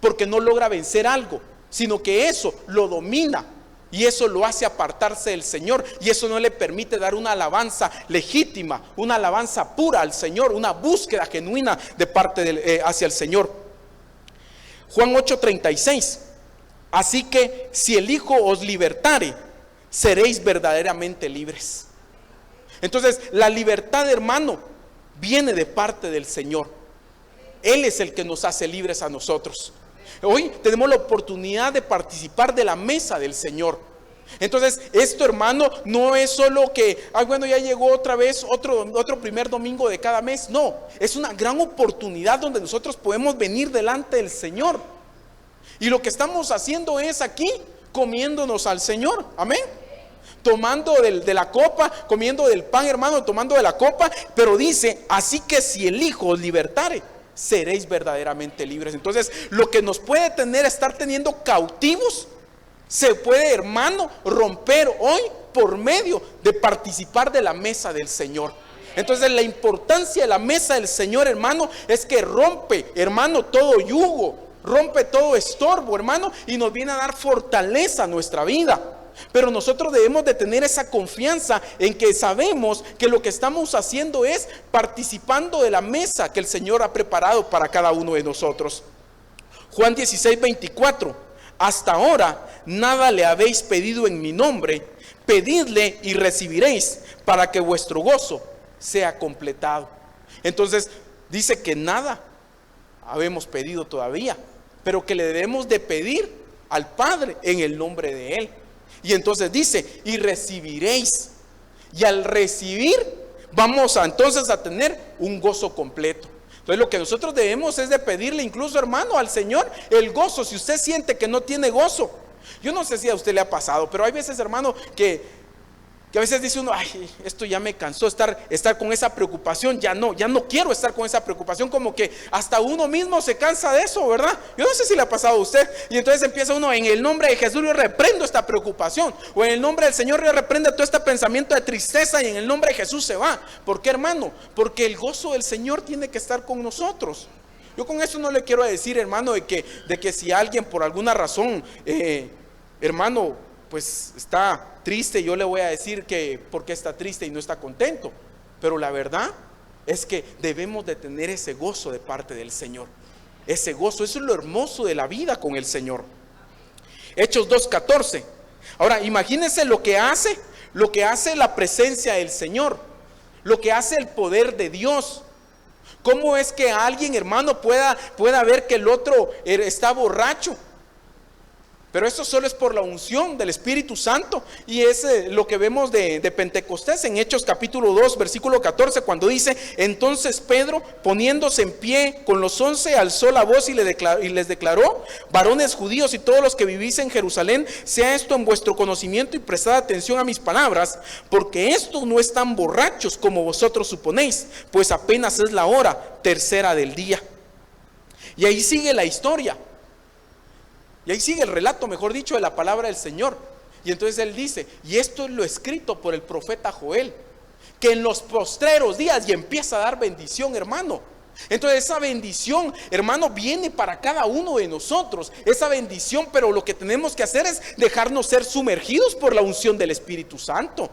porque no logra vencer algo, sino que eso lo domina y eso lo hace apartarse del Señor, y eso no le permite dar una alabanza legítima, una alabanza pura al Señor, una búsqueda genuina de parte hacia el Señor. Juan 8:36: así que si el Hijo os libertare, seréis verdaderamente libres. Entonces, la libertad, hermano, viene de parte del Señor. Él es el que nos hace libres a nosotros. Hoy tenemos la oportunidad de participar de la mesa del Señor. Entonces, esto, hermano, no es solo que, bueno, ya llegó otra vez otro primer domingo de cada mes. No, es una gran oportunidad donde nosotros podemos venir delante del Señor. Y lo que estamos haciendo es aquí comiéndonos al Señor. Amén. Tomando de la copa, comiendo del pan, hermano, tomando de la copa. Pero dice, así que si el Hijo os libertare, seréis verdaderamente libres. Entonces, lo que nos puede estar teniendo cautivos, se puede, hermano, romper hoy por medio de participar de la mesa del Señor. Entonces, la importancia de la mesa del Señor, hermano, es que rompe, hermano, todo yugo, rompe todo estorbo, hermano, y nos viene a dar fortaleza a nuestra vida. Pero nosotros debemos de tener esa confianza en que sabemos que lo que estamos haciendo es participando de la mesa que el Señor ha preparado para cada uno de nosotros. Juan 16:24: hasta ahora nada le habéis pedido en mi nombre, pedidle y recibiréis, para que vuestro gozo sea completado. Entonces dice que nada habemos pedido todavía, pero que le debemos de pedir al Padre en el nombre de Él. Y entonces dice, y recibiréis. Y al recibir, vamos entonces a tener un gozo completo. Entonces lo que nosotros debemos es de pedirle incluso, hermano, al Señor el gozo. Si usted siente que no tiene gozo, yo no sé si a usted le ha pasado, pero hay veces, hermano, que a veces dice uno, ay, esto ya me cansó estar con esa preocupación, ya no quiero estar con esa preocupación, como que hasta uno mismo se cansa de eso, ¿verdad? Yo no sé si le ha pasado a usted. Y entonces empieza uno, en el nombre de Jesús yo reprendo esta preocupación, o en el nombre del Señor yo reprendo todo este pensamiento de tristeza, y en el nombre de Jesús se va. ¿Por qué, hermano? Porque el gozo del Señor tiene que estar con nosotros. Yo con eso no le quiero decir, hermano, de que si alguien por alguna razón, hermano, pues está triste, yo le voy a decir que porque está triste y no está contento. Pero la verdad es que debemos de tener ese gozo de parte del Señor. Ese gozo, eso es lo hermoso de la vida con el Señor. Hechos 2:14. Ahora, imagínense lo que hace la presencia del Señor, lo que hace el poder de Dios. ¿Cómo es que alguien, hermano, pueda ver que el otro está borracho? Pero eso solo es por la unción del Espíritu Santo. Y es lo que vemos de Pentecostés en Hechos capítulo 2 versículo 14, cuando dice, entonces Pedro, poniéndose en pie con los 11, alzó la voz y les declaró, varones judíos y todos los que vivís en Jerusalén, sea esto en vuestro conocimiento y prestad atención a mis palabras, porque estos no están borrachos como vosotros suponéis, pues apenas es la hora tercera del día. Y ahí sigue la historia. Y ahí sigue el relato, mejor dicho, de la palabra del Señor. Y entonces él dice, y esto es lo escrito por el profeta Joel, que en los postreros días, y empieza a dar bendición, hermano. Entonces esa bendición, hermano, viene para cada uno de nosotros. Esa bendición, pero lo que tenemos que hacer es dejarnos ser sumergidos por la unción del Espíritu Santo.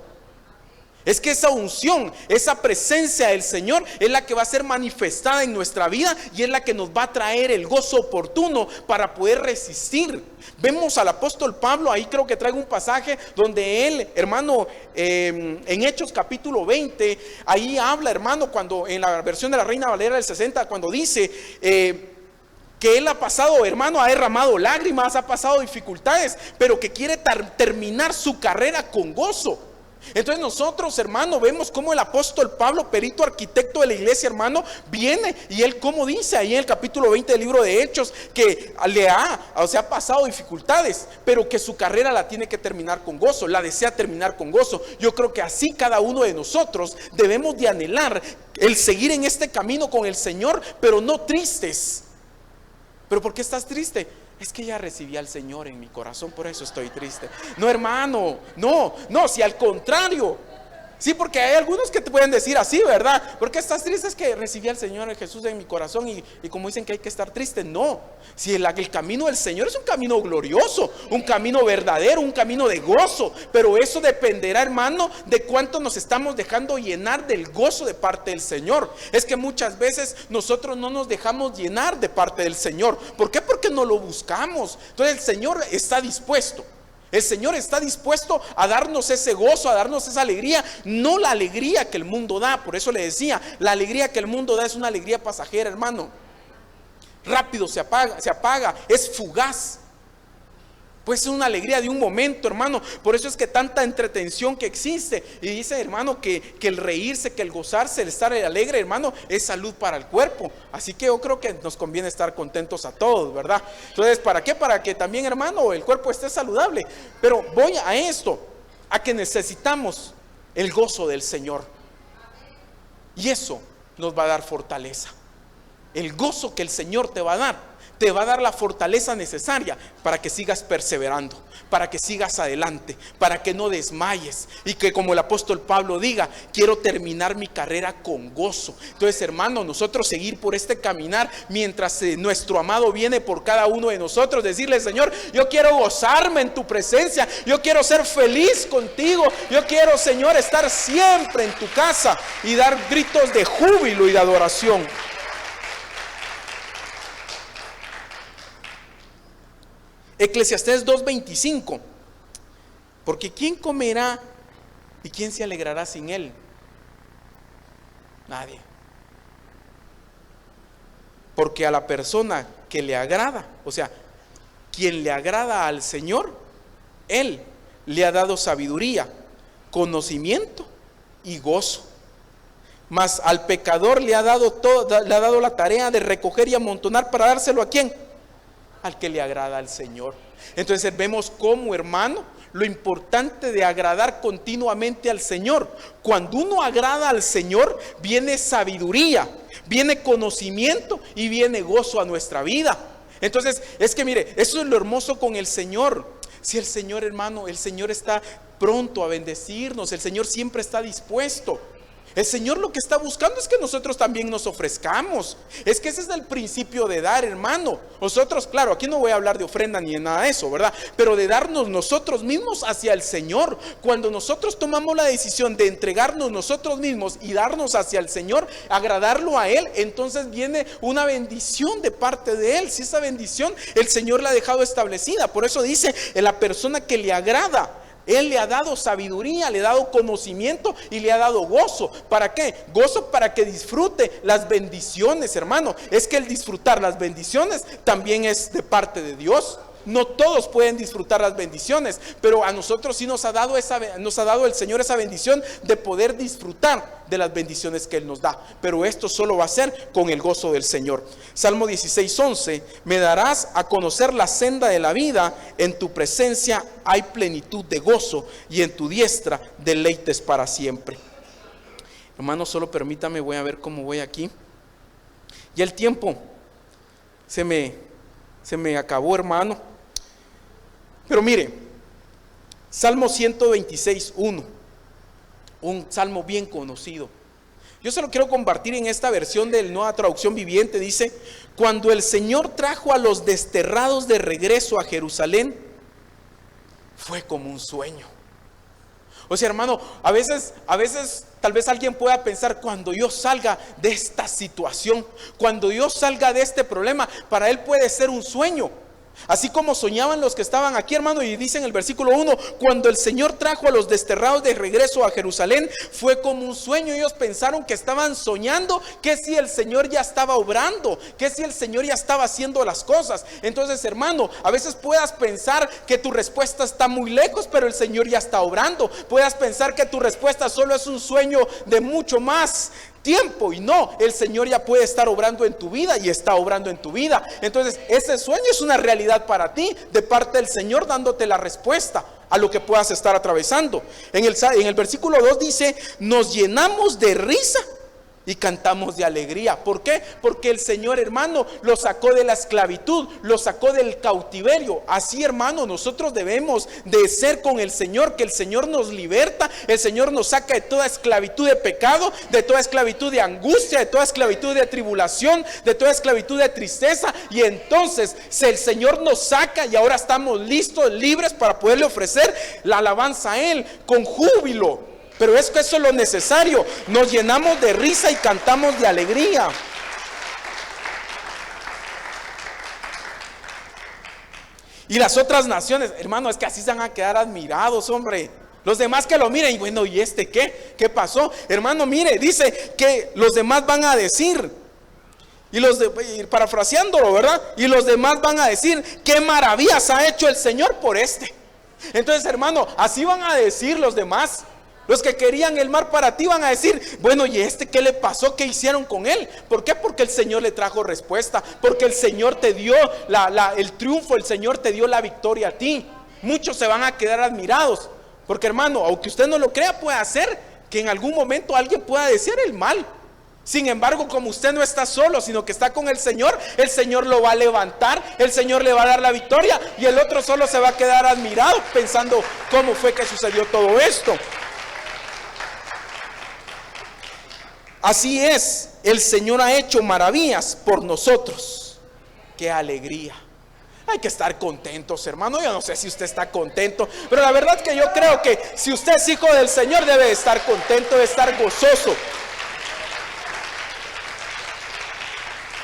Es que esa unción, esa presencia del Señor es la que va a ser manifestada en nuestra vida y es la que nos va a traer el gozo oportuno para poder resistir. Vemos al apóstol Pablo, ahí creo que traigo un pasaje donde él, hermano, en Hechos capítulo 20, ahí habla, hermano, cuando en la versión de la Reina Valera del 60, cuando dice que él ha pasado, hermano, ha derramado lágrimas, ha pasado dificultades, pero que quiere terminar su carrera con gozo. Entonces nosotros, hermano, vemos cómo el apóstol Pablo, perito arquitecto de la iglesia, hermano, viene y él como dice ahí en el capítulo 20 del libro de Hechos, que ha pasado dificultades, pero que su carrera la tiene que terminar con gozo, la desea terminar con gozo. Yo creo que así cada uno de nosotros debemos de anhelar el seguir en este camino con el Señor, pero no tristes. ¿Pero por qué estás triste? Es que ya recibí al Señor en mi corazón, por eso estoy triste. No, hermano, no, si al contrario. Sí, porque hay algunos que te pueden decir así, ¿verdad? ¿Por qué estás triste? Es que recibí al Señor Jesús en mi corazón y como dicen que hay que estar triste. No, si el camino del Señor es un camino glorioso, un camino verdadero, un camino de gozo. Pero eso dependerá, hermano, de cuánto nos estamos dejando llenar del gozo de parte del Señor. Es que muchas veces nosotros no nos dejamos llenar de parte del Señor. ¿Por qué? Porque no lo buscamos. Entonces el Señor está dispuesto. El Señor está dispuesto a darnos ese gozo, a darnos esa alegría, no la alegría que el mundo da. Por eso le decía, la alegría que el mundo da es una alegría pasajera, hermano. Rápido se apaga, es fugaz. Puede ser una alegría de un momento, hermano. Por eso es que tanta entretención que existe. Y dice, hermano, que el reírse, que el gozarse, el estar alegre, hermano, es salud para el cuerpo. Así que yo creo que nos conviene estar contentos a todos, ¿verdad? Entonces, ¿para qué? Para que también, hermano, el cuerpo esté saludable. Pero voy a esto, a que necesitamos el gozo del Señor. Y eso nos va a dar fortaleza. El gozo que el Señor te va a dar la fortaleza necesaria para que sigas perseverando, para que sigas adelante, para que no desmayes y que, como el apóstol Pablo diga, quiero terminar mi carrera con gozo. Entonces, hermano, nosotros seguir por este caminar mientras nuestro amado viene por cada uno de nosotros, decirle, Señor, yo quiero gozarme en tu presencia, yo quiero ser feliz contigo, yo quiero, Señor, estar siempre en tu casa y dar gritos de júbilo y de adoración. Eclesiastés 2:25, porque ¿quién comerá y quién se alegrará sin él? Nadie. Porque a la persona que le agrada, o sea, quien le agrada al Señor, Él le ha dado sabiduría, conocimiento y gozo. Mas al pecador le ha dado la tarea de recoger y amontonar para dárselo ¿a quién? Al que le agrada al Señor. Entonces vemos cómo, hermano, lo importante de agradar continuamente al Señor. Cuando uno agrada al Señor, viene sabiduría, viene conocimiento y viene gozo a nuestra vida. Entonces es que mire, eso es lo hermoso con el Señor. Si el Señor, hermano, el Señor está pronto a bendecirnos, el Señor siempre está dispuesto. El Señor lo que está buscando es que nosotros también nos ofrezcamos. Es que ese es el principio de dar, hermano. Nosotros, claro, aquí no voy a hablar de ofrenda ni de nada de eso, ¿verdad? Pero de darnos nosotros mismos hacia el Señor. Cuando nosotros tomamos la decisión de entregarnos nosotros mismos y darnos hacia el Señor, agradarlo a Él, entonces viene una bendición de parte de Él. Si esa bendición el Señor la ha dejado establecida. Por eso dice, en la persona que le agrada, Él le ha dado sabiduría, le ha dado conocimiento y le ha dado gozo. ¿Para qué? Gozo para que disfrute las bendiciones, hermano. Es que el disfrutar las bendiciones también es de parte de Dios. No todos pueden disfrutar las bendiciones, pero a nosotros sí nos ha dado el Señor esa bendición de poder disfrutar de las bendiciones que Él nos da. Pero esto solo va a ser con el gozo del Señor. Salmo 16:11, me darás a conocer la senda de la vida, en tu presencia hay plenitud de gozo y en tu diestra deleites para siempre. Hermano, solo permítame, voy a ver cómo voy aquí. Ya el tiempo se me acabó, hermano. Pero mire, Salmo 126:1, un salmo bien conocido. Yo se lo quiero compartir en esta versión de la Nueva Traducción Viviente. Dice, cuando el Señor trajo a los desterrados de regreso a Jerusalén, fue como un sueño. O sea, hermano, a veces tal vez alguien pueda pensar, cuando yo salga de esta situación, cuando yo salga de este problema, para él puede ser un sueño. Así como soñaban los que estaban aquí, hermano, y dice en el versículo 1, cuando el Señor trajo a los desterrados de regreso a Jerusalén, fue como un sueño. Ellos pensaron que estaban soñando, que si el Señor ya estaba obrando, que si el Señor ya estaba haciendo las cosas. Entonces, hermano, a veces puedas pensar que tu respuesta está muy lejos, pero el Señor ya está obrando. Puedas pensar que tu respuesta solo es un sueño de mucho más tiempo, y no, el Señor ya puede estar obrando en tu vida y está obrando en tu vida. Entonces ese sueño es una realidad para ti, de parte del Señor, dándote la respuesta a lo que puedas estar atravesando. En el versículo 2 dice, nos llenamos de risa y cantamos de alegría. ¿Por qué? Porque el Señor, hermano, lo sacó de la esclavitud, lo sacó del cautiverio. Así, hermano, nosotros debemos de ser con el Señor, que el Señor nos liberta, el Señor nos saca de toda esclavitud de pecado, de toda esclavitud de angustia, de toda esclavitud de tribulación, de toda esclavitud de tristeza. Y entonces el Señor nos saca y ahora estamos listos, libres para poderle ofrecer la alabanza a Él con júbilo. Pero es que eso es lo necesario. Nos llenamos de risa y cantamos de alegría. Y las otras naciones, hermano, es que así se van a quedar admirados, hombre. Los demás que lo miren, y bueno, ¿y este qué? ¿Qué pasó? Hermano, mire, dice que los demás van a decir, parafraseándolo, ¿verdad? Y los demás van a decir, ¿qué maravillas ha hecho el Señor por este? Entonces, hermano, así van a decir los demás. Los que querían el mar para ti van a decir, bueno, ¿y este qué le pasó? ¿Qué hicieron con él? ¿Por qué? Porque el Señor le trajo respuesta. Porque el Señor te dio el triunfo, el Señor te dio la victoria a ti. Muchos se van a quedar admirados. Porque, hermano, aunque usted no lo crea, puede hacer que en algún momento alguien pueda decir el mal. Sin embargo, como usted no está solo, sino que está con el Señor lo va a levantar, el Señor le va a dar la victoria, y el otro solo se va a quedar admirado pensando cómo fue que sucedió todo esto. Así es, el Señor ha hecho maravillas por nosotros. ¡Qué alegría! Hay que estar contentos, hermano. Yo no sé si usted está contento, pero la verdad que yo creo que si usted es hijo del Señor debe estar contento, debe estar gozoso.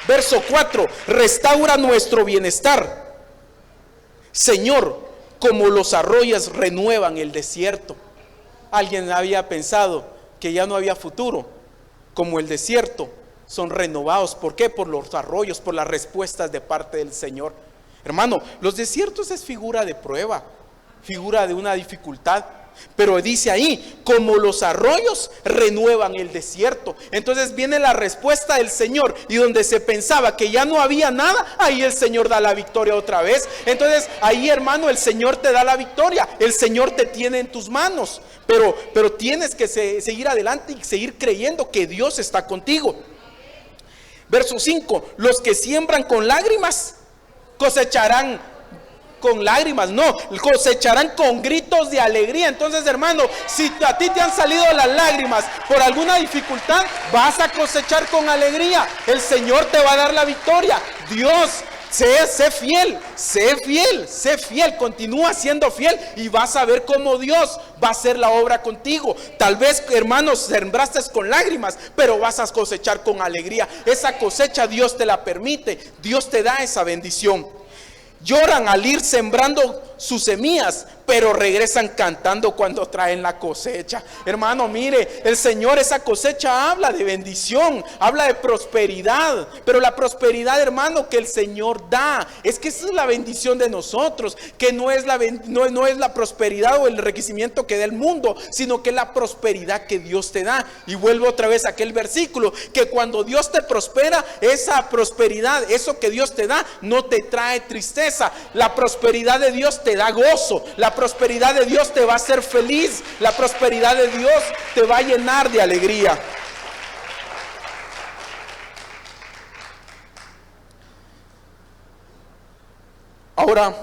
Verso 4, restaura nuestro bienestar, Señor, como los arroyos renuevan el desierto. Alguien había pensado que ya no había futuro, como el desierto son renovados. ¿Por qué? Por los arroyos, por las respuestas de parte del Señor. Hermano, los desiertos es figura de prueba, figura de una dificultad. Pero dice ahí, como los arroyos renuevan el desierto. Entonces viene la respuesta del Señor, y donde se pensaba que ya no había nada, ahí el Señor da la victoria otra vez. Entonces ahí, hermano, el Señor te da la victoria, el Señor te tiene en tus manos. Pero tienes que seguir adelante y seguir creyendo que Dios está contigo. Verso 5, los que siembran con lágrimas cosecharán con lágrimas, no, cosecharán con gritos de alegría. Entonces, hermano, si a ti te han salido las lágrimas por alguna dificultad, vas a cosechar con alegría. El Señor te va a dar la victoria. Dios, sé fiel, continúa siendo fiel, y vas a ver cómo Dios va a hacer la obra contigo. Tal vez, hermanos, sembraste con lágrimas, pero vas a cosechar con alegría. Esa cosecha Dios te la permite, Dios te da esa bendición. Lloran al ir sembrando sus semillas, pero regresan cantando cuando traen la cosecha. Hermano, mire, el Señor, esa cosecha habla de bendición, habla de prosperidad. Pero la prosperidad, hermano, que el Señor da, es que esa es la bendición de nosotros, que no es la prosperidad o el enriquecimiento que da el mundo, sino que es la prosperidad que Dios te da. Y vuelvo otra vez a aquel versículo, que cuando Dios te prospera, esa prosperidad, eso que Dios te da, no te trae tristeza. La prosperidad de Dios te da gozo, la prosperidad de Dios te va a hacer feliz, la prosperidad de Dios te va a llenar de alegría. Ahora,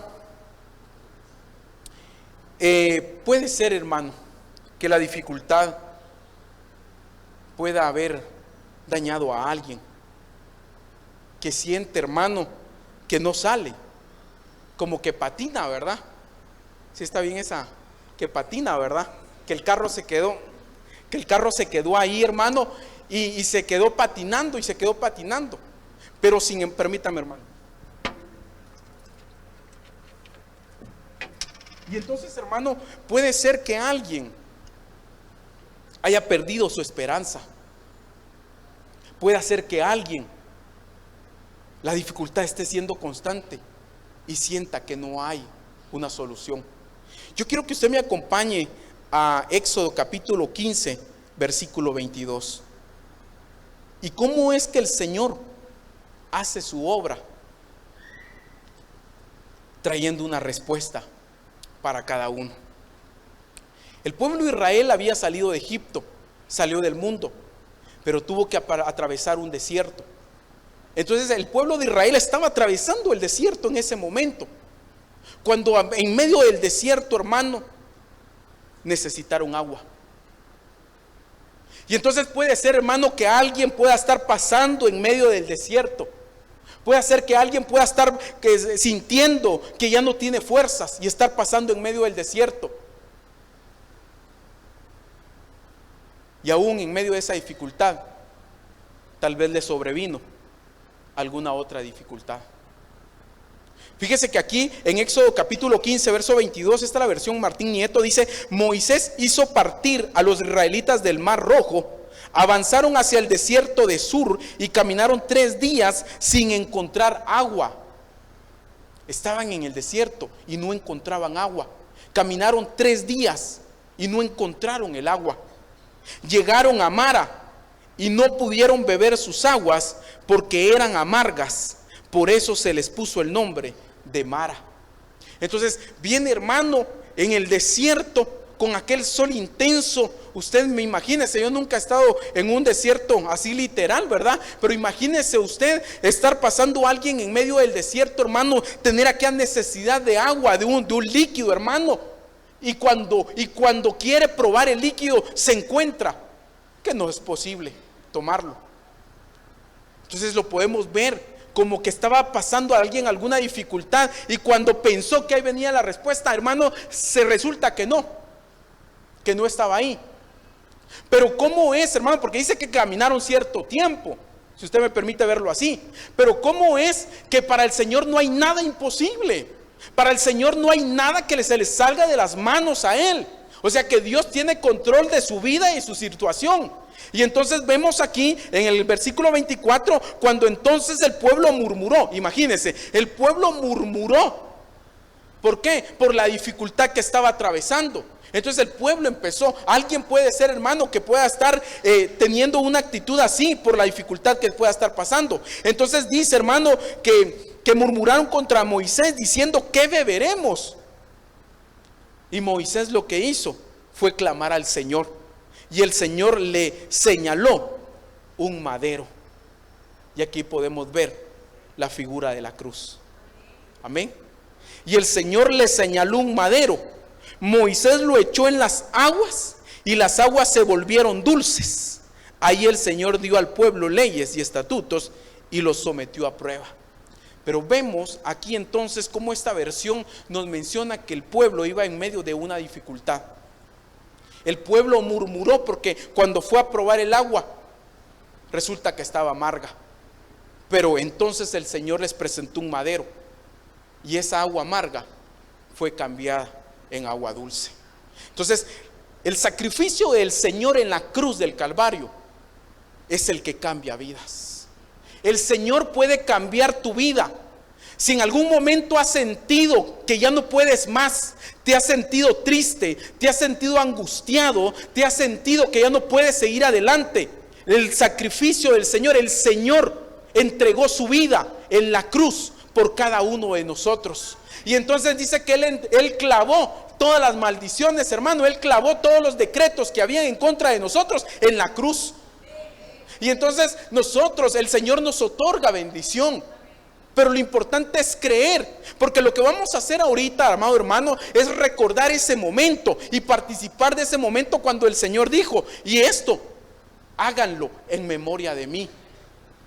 puede ser, hermano, que la dificultad pueda haber dañado a alguien, que siente, hermano, que no sale, como que patina, ¿verdad? Si está bien esa, que patina, ¿verdad? Que el carro se quedó ahí, hermano, y se quedó patinando y se quedó patinando. Pero permítame, hermano. Y entonces, hermano, puede ser que alguien haya perdido su esperanza. Puede ser que alguien, la dificultad esté siendo constante y sienta que no hay una solución. Yo quiero que usted me acompañe a Éxodo capítulo 15, versículo 22. ¿Y cómo es que el Señor hace su obra? Trayendo una respuesta para cada uno. El pueblo de Israel había salido de Egipto, salió del mundo, pero tuvo que atravesar un desierto. Entonces el pueblo de Israel estaba atravesando el desierto en ese momento, cuando en medio del desierto, hermano, necesitaron agua. Y entonces puede ser, hermano, que alguien pueda estar pasando en medio del desierto. Puede ser que alguien pueda estar sintiendo que ya no tiene fuerzas y estar pasando en medio del desierto. Y aún en medio de esa dificultad, tal vez le sobrevino alguna otra dificultad. Fíjese que aquí en Éxodo capítulo 15, verso 22, esta es la versión Martín Nieto, dice: Moisés hizo partir a los israelitas del Mar Rojo, avanzaron hacia el desierto de Sur y caminaron 3 días sin encontrar agua. Estaban en el desierto y no encontraban agua. Caminaron 3 días y no encontraron el agua. Llegaron a Mara y no pudieron beber sus aguas porque eran amargas. Por eso se les puso el nombre de Mara. Entonces viene, hermano, en el desierto con aquel sol intenso. Usted me imagínese, yo nunca he estado en un desierto así literal, ¿verdad? Pero imagínese usted estar pasando a alguien en medio del desierto, hermano, tener aquella necesidad de agua, de un líquido, hermano. Y cuando quiere probar el líquido, se encuentra que no es posible tomarlo. Entonces lo podemos ver como que estaba pasando a alguien alguna dificultad, y cuando pensó que ahí venía la respuesta, hermano, se resulta que no estaba ahí. Pero ¿cómo es, hermano? Porque dice que caminaron cierto tiempo, si usted me permite verlo así. Pero ¿cómo es que para el Señor no hay nada imposible? Para el Señor no hay nada que se le salga de las manos a Él. O sea que Dios tiene control de su vida y su situación. Y entonces vemos aquí en el versículo 24, cuando entonces el pueblo murmuró. Imagínense, el pueblo murmuró. ¿Por qué? Por la dificultad que estaba atravesando. Entonces el pueblo empezó. Alguien puede ser, hermano, que pueda estar teniendo una actitud así por la dificultad que pueda estar pasando. Entonces dice, hermano, que murmuraron contra Moisés diciendo: ¿qué beberemos? Y Moisés lo que hizo fue clamar al Señor. Y el Señor le señaló un madero. Y aquí podemos ver la figura de la cruz. Amén. Y el Señor le señaló un madero. Moisés lo echó en las aguas y las aguas se volvieron dulces. Ahí el Señor dio al pueblo leyes y estatutos y los sometió a prueba. Pero vemos aquí entonces cómo esta versión nos menciona que el pueblo iba en medio de una dificultad. El pueblo murmuró porque cuando fue a probar el agua, resulta que estaba amarga. Pero entonces el Señor les presentó un madero y esa agua amarga fue cambiada en agua dulce. Entonces, el sacrificio del Señor en la cruz del Calvario es el que cambia vidas. El Señor puede cambiar tu vida. Si en algún momento has sentido que ya no puedes más, te has sentido triste, te has sentido angustiado, te has sentido que ya no puedes seguir adelante, el sacrificio del Señor, el Señor entregó su vida en la cruz por cada uno de nosotros. Y entonces dice que Él clavó todas las maldiciones, hermano. Él clavó todos los decretos que había en contra de nosotros en la cruz. Y entonces nosotros, el Señor nos otorga bendición. Pero lo importante es creer, porque lo que vamos a hacer ahorita, amado hermano, es recordar ese momento y participar de ese momento cuando el Señor dijo: y esto, háganlo en memoria de mí.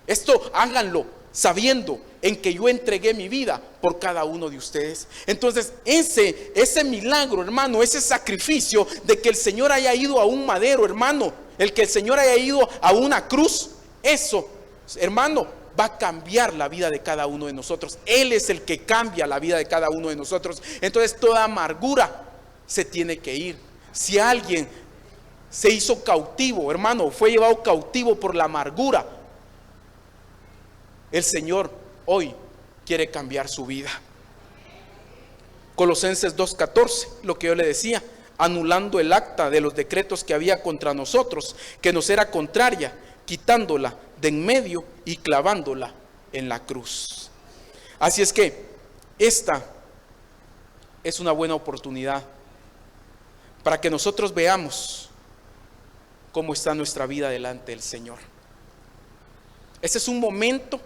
Esto háganlo sabiendo en que yo entregué mi vida por cada uno de ustedes. Entonces ese milagro, hermano, ese sacrificio de que el Señor haya ido a un madero, hermano, el que el Señor haya ido a una cruz, eso, hermano, va a cambiar la vida de cada uno de nosotros. Él es el que cambia la vida de cada uno de nosotros. Entonces toda amargura se tiene que ir. Si alguien se hizo cautivo, hermano, fue llevado cautivo por la amargura, el Señor hoy quiere cambiar su vida. Colosenses 2:14, lo que yo le decía, anulando el acta de los decretos que había contra nosotros, que nos era contraria, quitándola de en medio y clavándola en la cruz. Así es que esta es una buena oportunidad para que nosotros veamos cómo está nuestra vida delante del Señor. Ese es un momento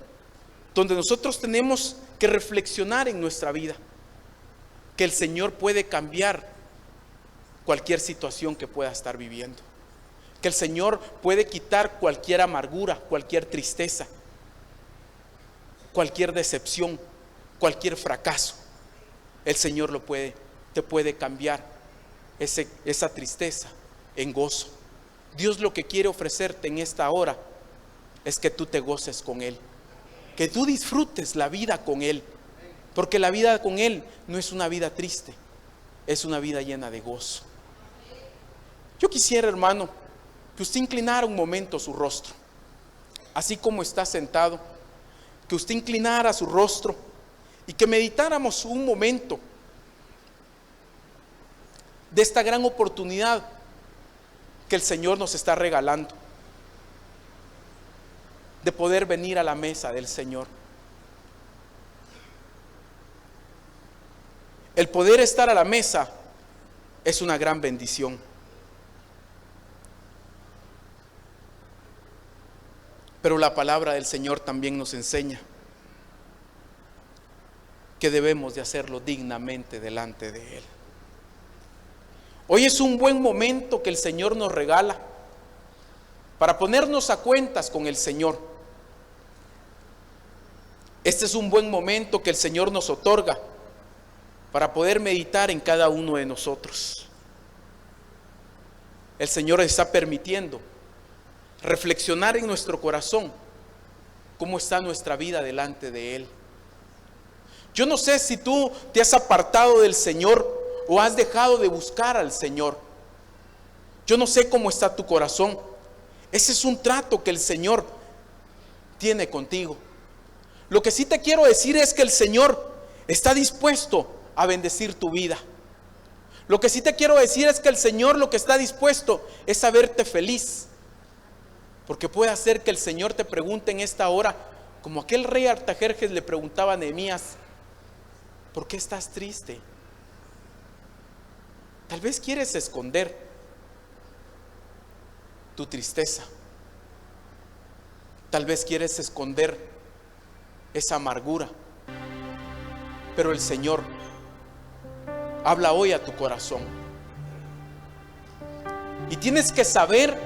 donde nosotros tenemos que reflexionar en nuestra vida, que el Señor puede cambiar cualquier situación que pueda estar viviendo, que el Señor puede quitar cualquier amargura, cualquier tristeza, cualquier decepción, cualquier fracaso. El Señor te puede cambiar esa tristeza en gozo. Dios lo que quiere ofrecerte en esta hora es que tú te goces con Él, que tú disfrutes la vida con Él, Porque la vida con Él no es una vida triste, es una vida llena de gozo. Yo quisiera, hermano, que usted inclinara un momento su rostro, así como está sentado, que usted inclinara su rostro y que meditáramos un momento de esta gran oportunidad que el Señor nos está regalando, de poder venir a la mesa del Señor. El poder estar a la mesa es una gran bendición. Pero la palabra del Señor también nos enseña que debemos de hacerlo dignamente delante de Él. Hoy es un buen momento que el Señor nos regala para ponernos a cuentas con el Señor. Este es un buen momento que el Señor nos otorga para poder meditar en cada uno de nosotros. El Señor está permitiendo reflexionar en nuestro corazón cómo está nuestra vida delante de Él. Yo no sé si tú te has apartado del Señor o has dejado de buscar al Señor. Yo no sé cómo está tu corazón. Ese es un trato que el Señor tiene contigo. Lo que sí te quiero decir es que el Señor está dispuesto a bendecir tu vida. Lo que sí te quiero decir es que el Señor lo que está dispuesto es a verte feliz. Porque puede hacer que el Señor te pregunte en esta hora, como aquel rey Artajerjes le preguntaba a Nehemías, ¿por qué estás triste? Tal vez quieres esconder tu tristeza. Tal vez quieres esconder esa amargura. Pero el Señor habla hoy a tu corazón. Y tienes que saber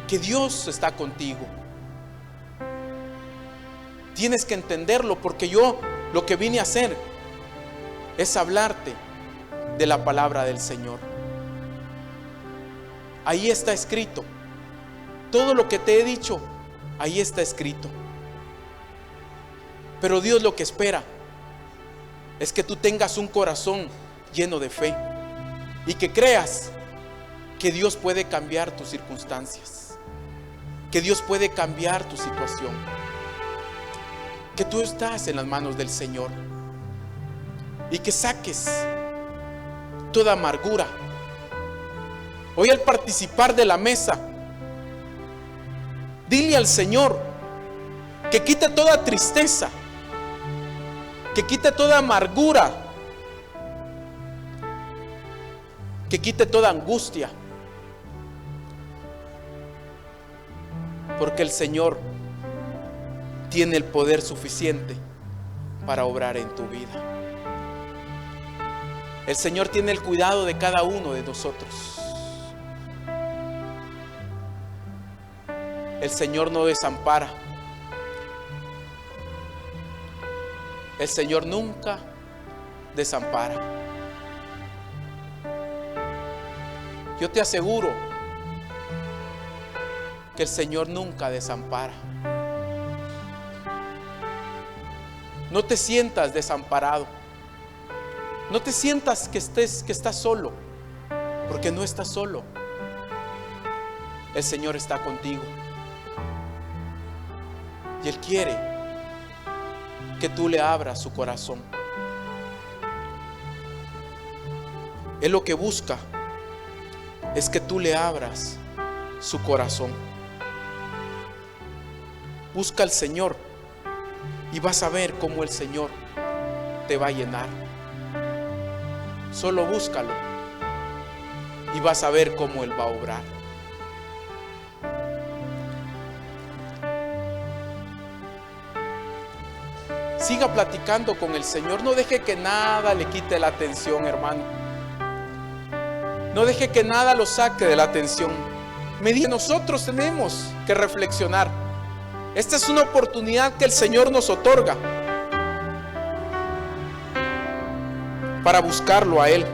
que Dios está contigo. Tienes que entenderlo, porque yo lo que vine a hacer es hablarte de la palabra del Señor. Ahí está escrito. Todo lo que te he dicho, ahí está escrito. Pero Dios lo que espera es que tú tengas un corazón lleno de fe y que creas que Dios puede cambiar tus circunstancias, que Dios puede cambiar tu situación, que tú estás en las manos del Señor y que saques toda amargura. Hoy, al participar de la mesa, dile al Señor que quite toda tristeza, que quite toda amargura, que quite toda angustia, porque el Señor tiene el poder suficiente para obrar en tu vida. El Señor tiene el cuidado de cada uno de nosotros. El Señor no desampara. El Señor nunca desampara. Yo te aseguro que el Señor nunca desampara. No te sientas desamparado. No te sientas que estás solo, porque no estás solo. El Señor está contigo. Y Él quiere que tú le abras su corazón. Él lo que busca es que tú le abras su corazón. Busca al Señor y vas a ver cómo el Señor te va a llenar. Solo búscalo y vas a ver cómo Él va a obrar. Siga platicando con el Señor. No deje que nada le quite la atención, hermano. No deje que nada lo saque de la atención. Nosotros tenemos que reflexionar. Esta es una oportunidad que el Señor nos otorga para buscarlo a Él.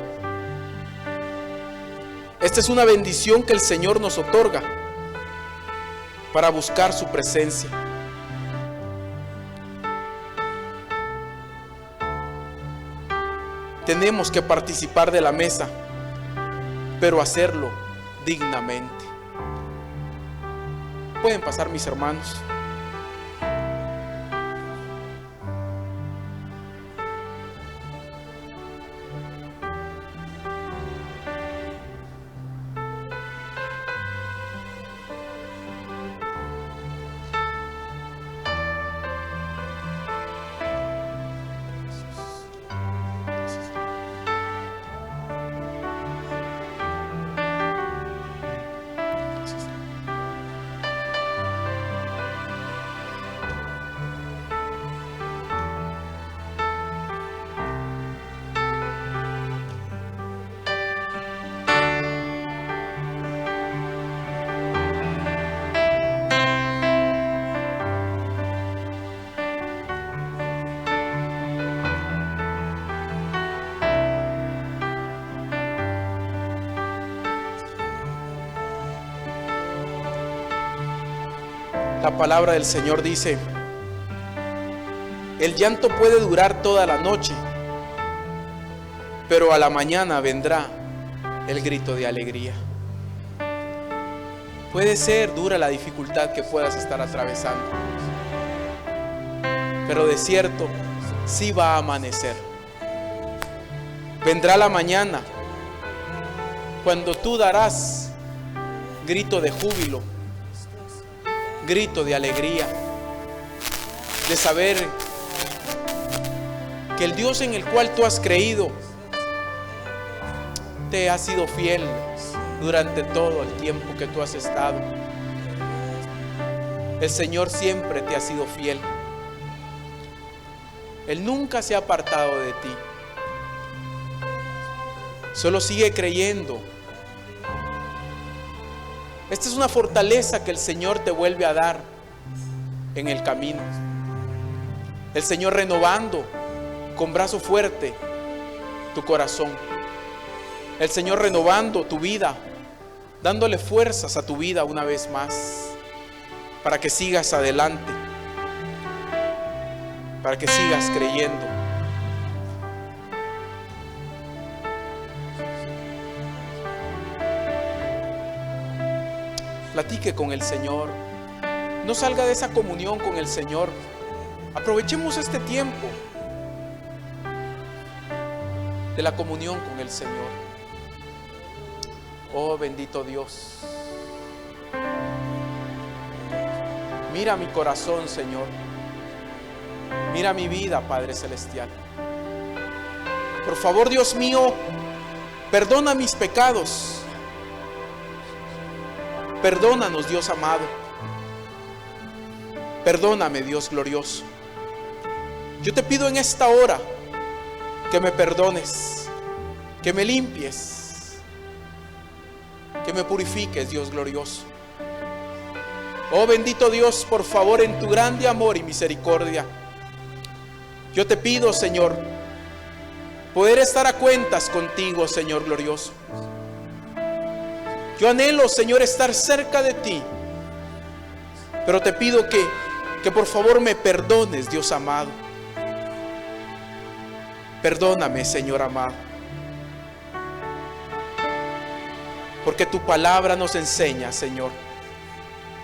Esta es una bendición que el Señor nos otorga para buscar su presencia. tenemos que participar de la mesa, pero hacerlo dignamente. Pueden pasar, mis hermanos. La palabra del Señor dice: el llanto puede durar toda la noche, pero a la mañana vendrá el grito de alegría. Puede ser dura la dificultad que puedas estar atravesando, pero de cierto sí va a amanecer. Vendrá la mañana cuando tú darás grito de júbilo, grito de alegría, de saber que el Dios en el cual tú has creído te ha sido fiel durante todo el tiempo que tú has estado. El Señor siempre te ha sido fiel. Él nunca se ha apartado de ti. Solo sigue creyendo. Esta es una fortaleza que el Señor te vuelve a dar en el camino. El Señor renovando con brazo fuerte tu corazón. El Señor renovando tu vida, dándole fuerzas a tu vida una vez más, para que sigas adelante, para que sigas creyendo. Platique con el Señor. No salga de esa comunión con el Señor. Aprovechemos este tiempo de la comunión con el Señor. Oh, bendito Dios. Mira mi corazón, Señor. Mira mi vida, Padre Celestial. Por favor, Dios mío, perdona mis pecados. Perdónanos, Dios amado. Perdóname, Dios glorioso. Yo te pido en esta hora que me perdones, que me limpies, que me purifiques, Dios glorioso. Oh bendito Dios, por favor, en tu grande amor y misericordia, yo te pido, Señor, poder estar a cuentas contigo, Señor glorioso. Yo anhelo, Señor, estar cerca de ti, pero te pido que por favor me perdones, Dios amado. Perdóname, Señor amado, porque tu palabra nos enseña, Señor,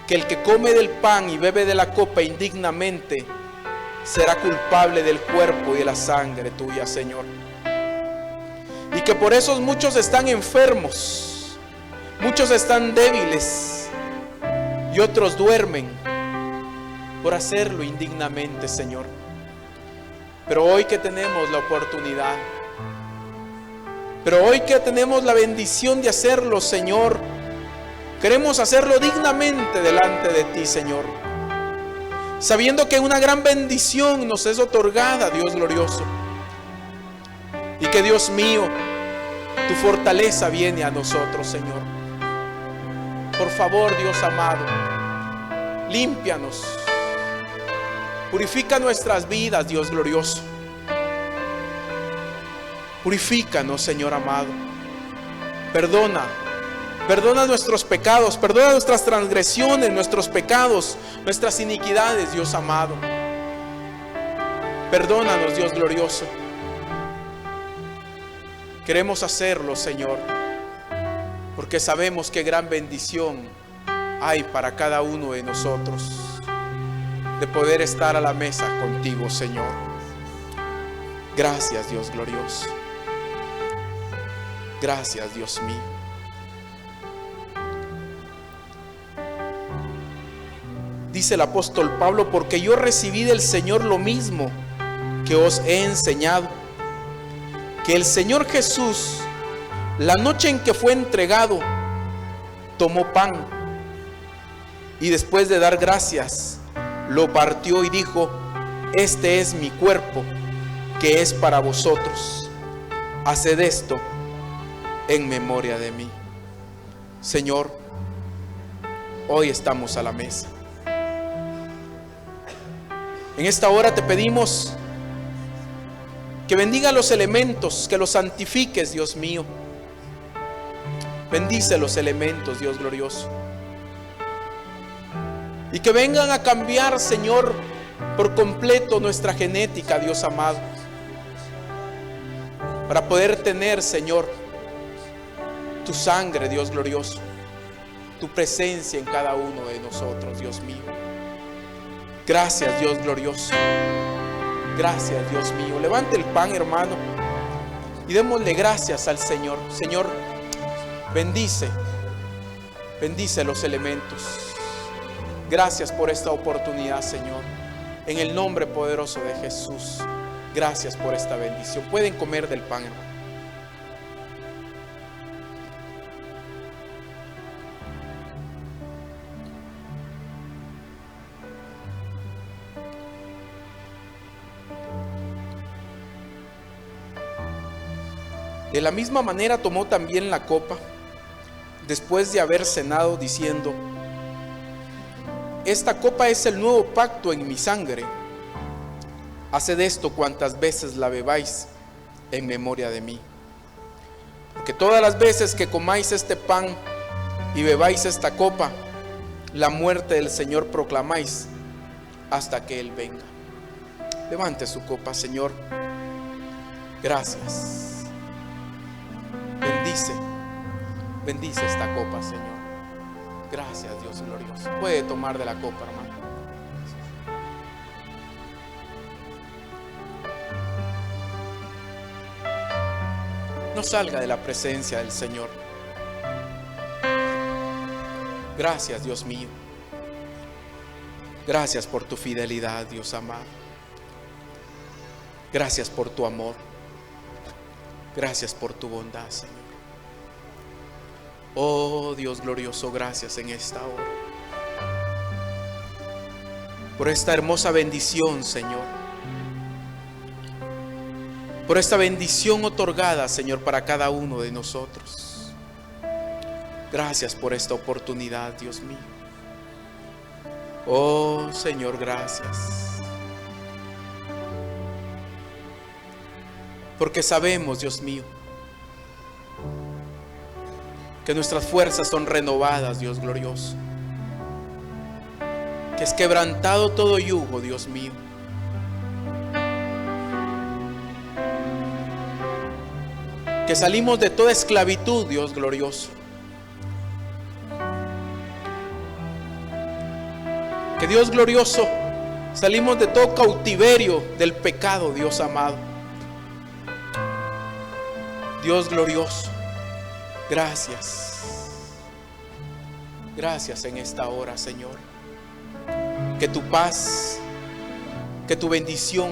que el que come del pan y bebe de la copa indignamente será culpable del cuerpo y de la sangre tuya, Señor. Y que por eso muchos están enfermos, muchos están débiles y otros duermen por hacerlo indignamente, Señor. Pero hoy que tenemos la oportunidad, pero hoy que tenemos la bendición de hacerlo, Señor, queremos hacerlo dignamente delante de ti, Señor, sabiendo que una gran bendición nos es otorgada, Dios glorioso, y que, Dios mío, tu fortaleza viene a nosotros, Señor. Por favor, Dios amado, límpianos, purifica nuestras vidas, Dios glorioso. Purifícanos, Señor amado. Perdona nuestros pecados, perdona nuestras transgresiones, nuestros pecados, nuestras iniquidades, Dios amado. Perdónanos, Dios glorioso. Queremos hacerlo, Señor, porque sabemos qué gran bendición hay para cada uno de nosotros de poder estar a la mesa contigo, Señor. Gracias, Dios glorioso. Gracias, Dios mío. Dice el apóstol Pablo: porque yo recibí del Señor lo mismo que os he enseñado, que el Señor Jesús, la noche en que fue entregado, tomó pan y después de dar gracias, lo partió y dijo: este es mi cuerpo, que es para vosotros. Haced esto en memoria de mí. Señor, hoy estamos a la mesa. En esta hora te pedimos que bendiga los elementos, que los santifiques, Dios mío. Bendice los elementos, Dios glorioso. Y que vengan a cambiar, Señor, por completo nuestra genética, Dios amado, para poder tener, Señor, tu sangre, Dios glorioso, tu presencia en cada uno de nosotros, Dios mío. Gracias, Dios glorioso. Gracias, Dios mío. Levante el pan, hermano, y démosle gracias al Señor. Señor, bendice los elementos. Gracias por esta oportunidad, Señor. En el nombre poderoso de Jesús, gracias por esta bendición. Pueden comer del pan, hermano. De la misma manera tomó también la copa, después de haber cenado, diciendo: esta copa es el nuevo pacto en mi sangre. Haced esto cuantas veces la bebáis en memoria de mí. Porque todas las veces que comáis este pan y bebáis esta copa, la muerte del Señor proclamáis hasta que Él venga. Levante su copa, Señor. Gracias. Bendice esta copa, Señor. Gracias, Dios glorioso. Puede tomar de la copa, hermano. No salga de la presencia del Señor. Gracias, Dios mío. Gracias por tu fidelidad, Dios amado. Gracias por tu amor. Gracias por tu bondad, Señor. Oh Dios glorioso, gracias en esta hora por esta hermosa bendición, Señor, por esta bendición otorgada, Señor, para cada uno de nosotros. Gracias por esta oportunidad, Dios mío. Oh Señor, gracias, porque sabemos, Dios mío, que nuestras fuerzas son renovadas, Dios glorioso. Que es quebrantado todo yugo, Dios mío. Que salimos de toda esclavitud, Dios glorioso. Que, Dios glorioso, salimos de todo cautiverio del pecado, Dios amado. Dios glorioso, gracias. Gracias en esta hora, Señor. Que tu paz, que tu bendición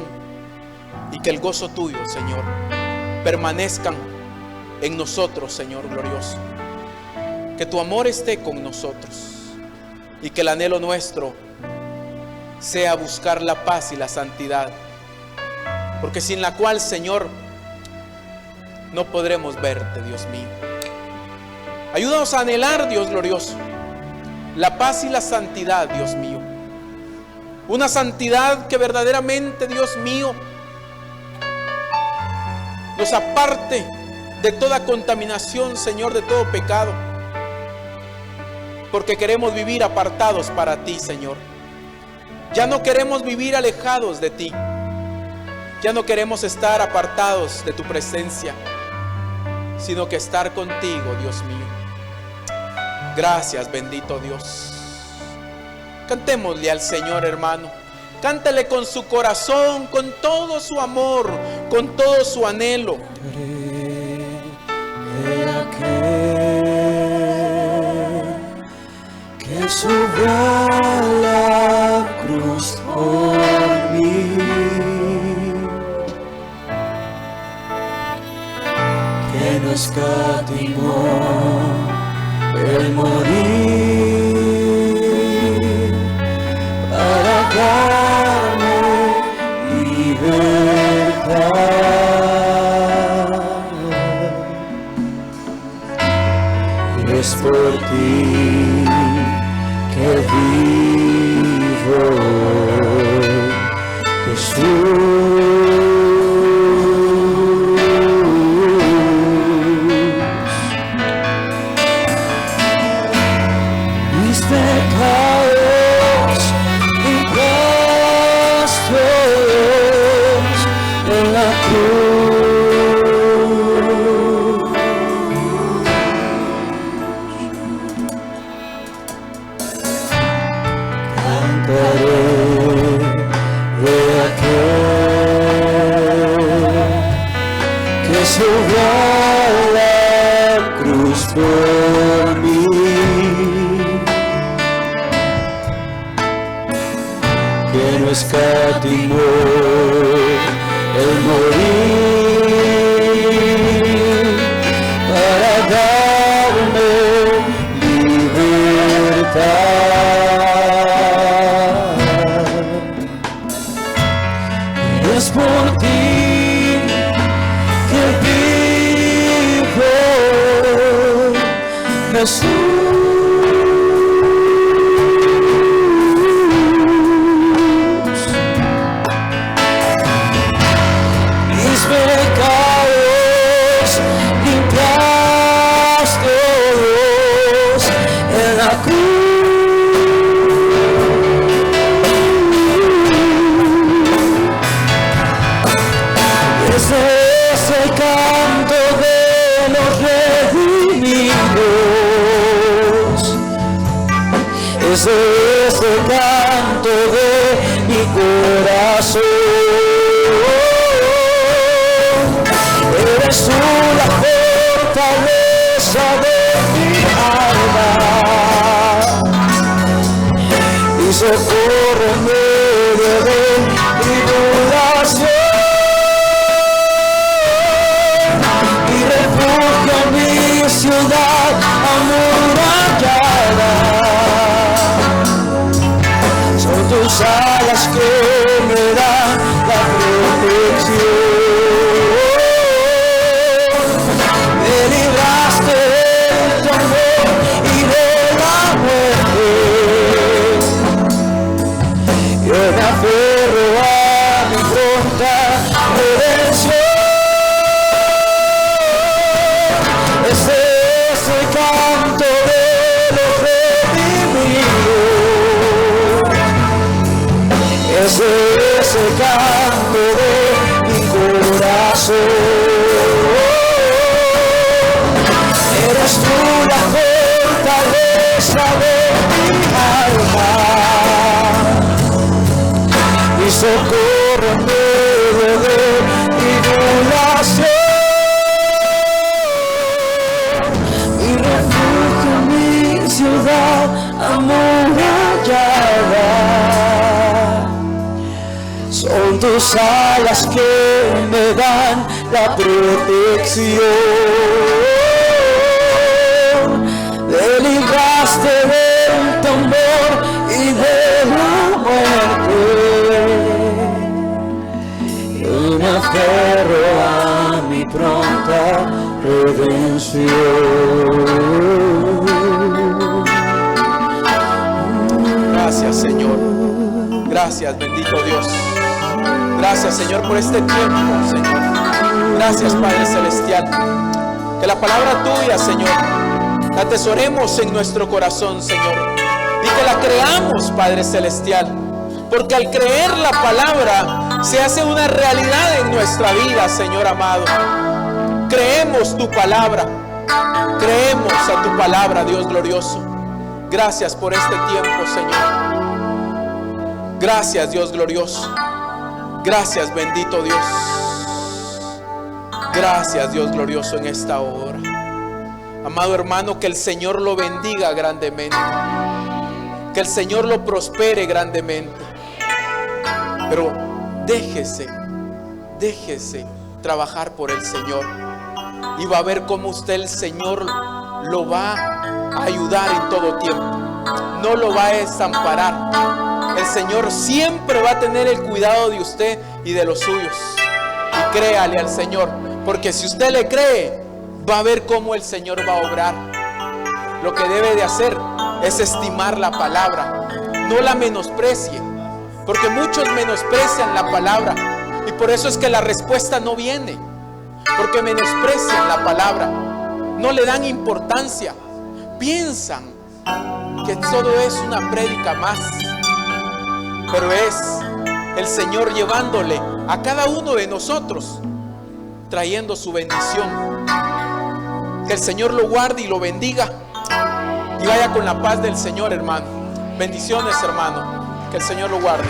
y que el gozo tuyo, Señor, permanezcan en nosotros, Señor glorioso. Que tu amor esté con nosotros y que el anhelo nuestro sea buscar la paz y la santidad, porque sin la cual, Señor, no podremos verte, Dios mío. Ayúdanos a anhelar, Dios glorioso, la paz y la santidad, Dios mío. Una santidad que verdaderamente, Dios mío, nos aparte de toda contaminación, Señor, de todo pecado, porque queremos vivir apartados para ti, Señor. Ya no queremos vivir alejados de ti. Ya no queremos estar apartados de tu presencia. sino que estar contigo, Dios mío. Gracias, bendito Dios. Cantémosle al Señor, hermano. Cántale con su corazón, con todo su amor, con todo su anhelo. De aquel que subió a la cruz por mí, que no escatimó el morir para darme libertad. Y es por ti que vivo, Jesús. Mis pecados impuestos en la cruz. Cantaré de aquel que subió a la cruz por mí, que no escatimó el morir para darme libertad. Y es por ti que vivo, Jesús. Mis pecados limpiaste en la cruz. Es ese canto de los redimidos, es ese canto de mi corazón. Eres tú la fortaleza de mi alma y socorro en medio de tribulación, y refugio en mi ciudad amurallada. Son tus alas que me dan la protección. Me libraste del temor y de la muerte. Yo me aferro a mi pronta redención. Es ese canto de los redimidos, es ese canto de mi corazón. Eres tú la fortaleza de mi alma y socorro en medio de tribulación, y refugio en mi ciudad amurallada. Son tus alas que me dan la protección. Me libraste del temor y de la muerte. Yo me aferro a mi pronta redención. Gracias, Señor. Gracias, bendito Dios. Gracias, Señor, por este tiempo, Señor. Gracias, Padre Celestial. Que la palabra tuya, Señor, la atesoremos en nuestro corazón, Señor, y que la creamos, Padre Celestial, porque al creer la palabra se hace una realidad en nuestra vida, Señor amado. Creemos tu palabra. Creemos a tu palabra, Dios glorioso. Gracias por este tiempo, Señor. Gracias, Dios glorioso. Gracias, bendito Dios. Gracias, Dios glorioso, en esta hora. Amado hermano, que el Señor lo bendiga grandemente. Que el Señor lo prospere grandemente. Pero déjese trabajar por el Señor. Y va a ver cómo usted, el Señor, lo va a ayudar en todo tiempo. No lo va a desamparar. El Señor siempre va a tener el cuidado de usted y de los suyos. Y créale al Señor, porque si usted le cree, va a ver cómo el Señor va a obrar. Lo que debe de hacer es estimar la palabra. No la menosprecie, porque muchos menosprecian la palabra. Y por eso es que la respuesta no viene, porque menosprecian la palabra. No le dan importancia. Piensan que todo es una prédica más. Pero es el Señor llevándole a cada uno de nosotros, trayendo su bendición. Que el Señor lo guarde y lo bendiga. Y vaya con la paz del Señor, hermano. Bendiciones, hermano. Que el Señor lo guarde.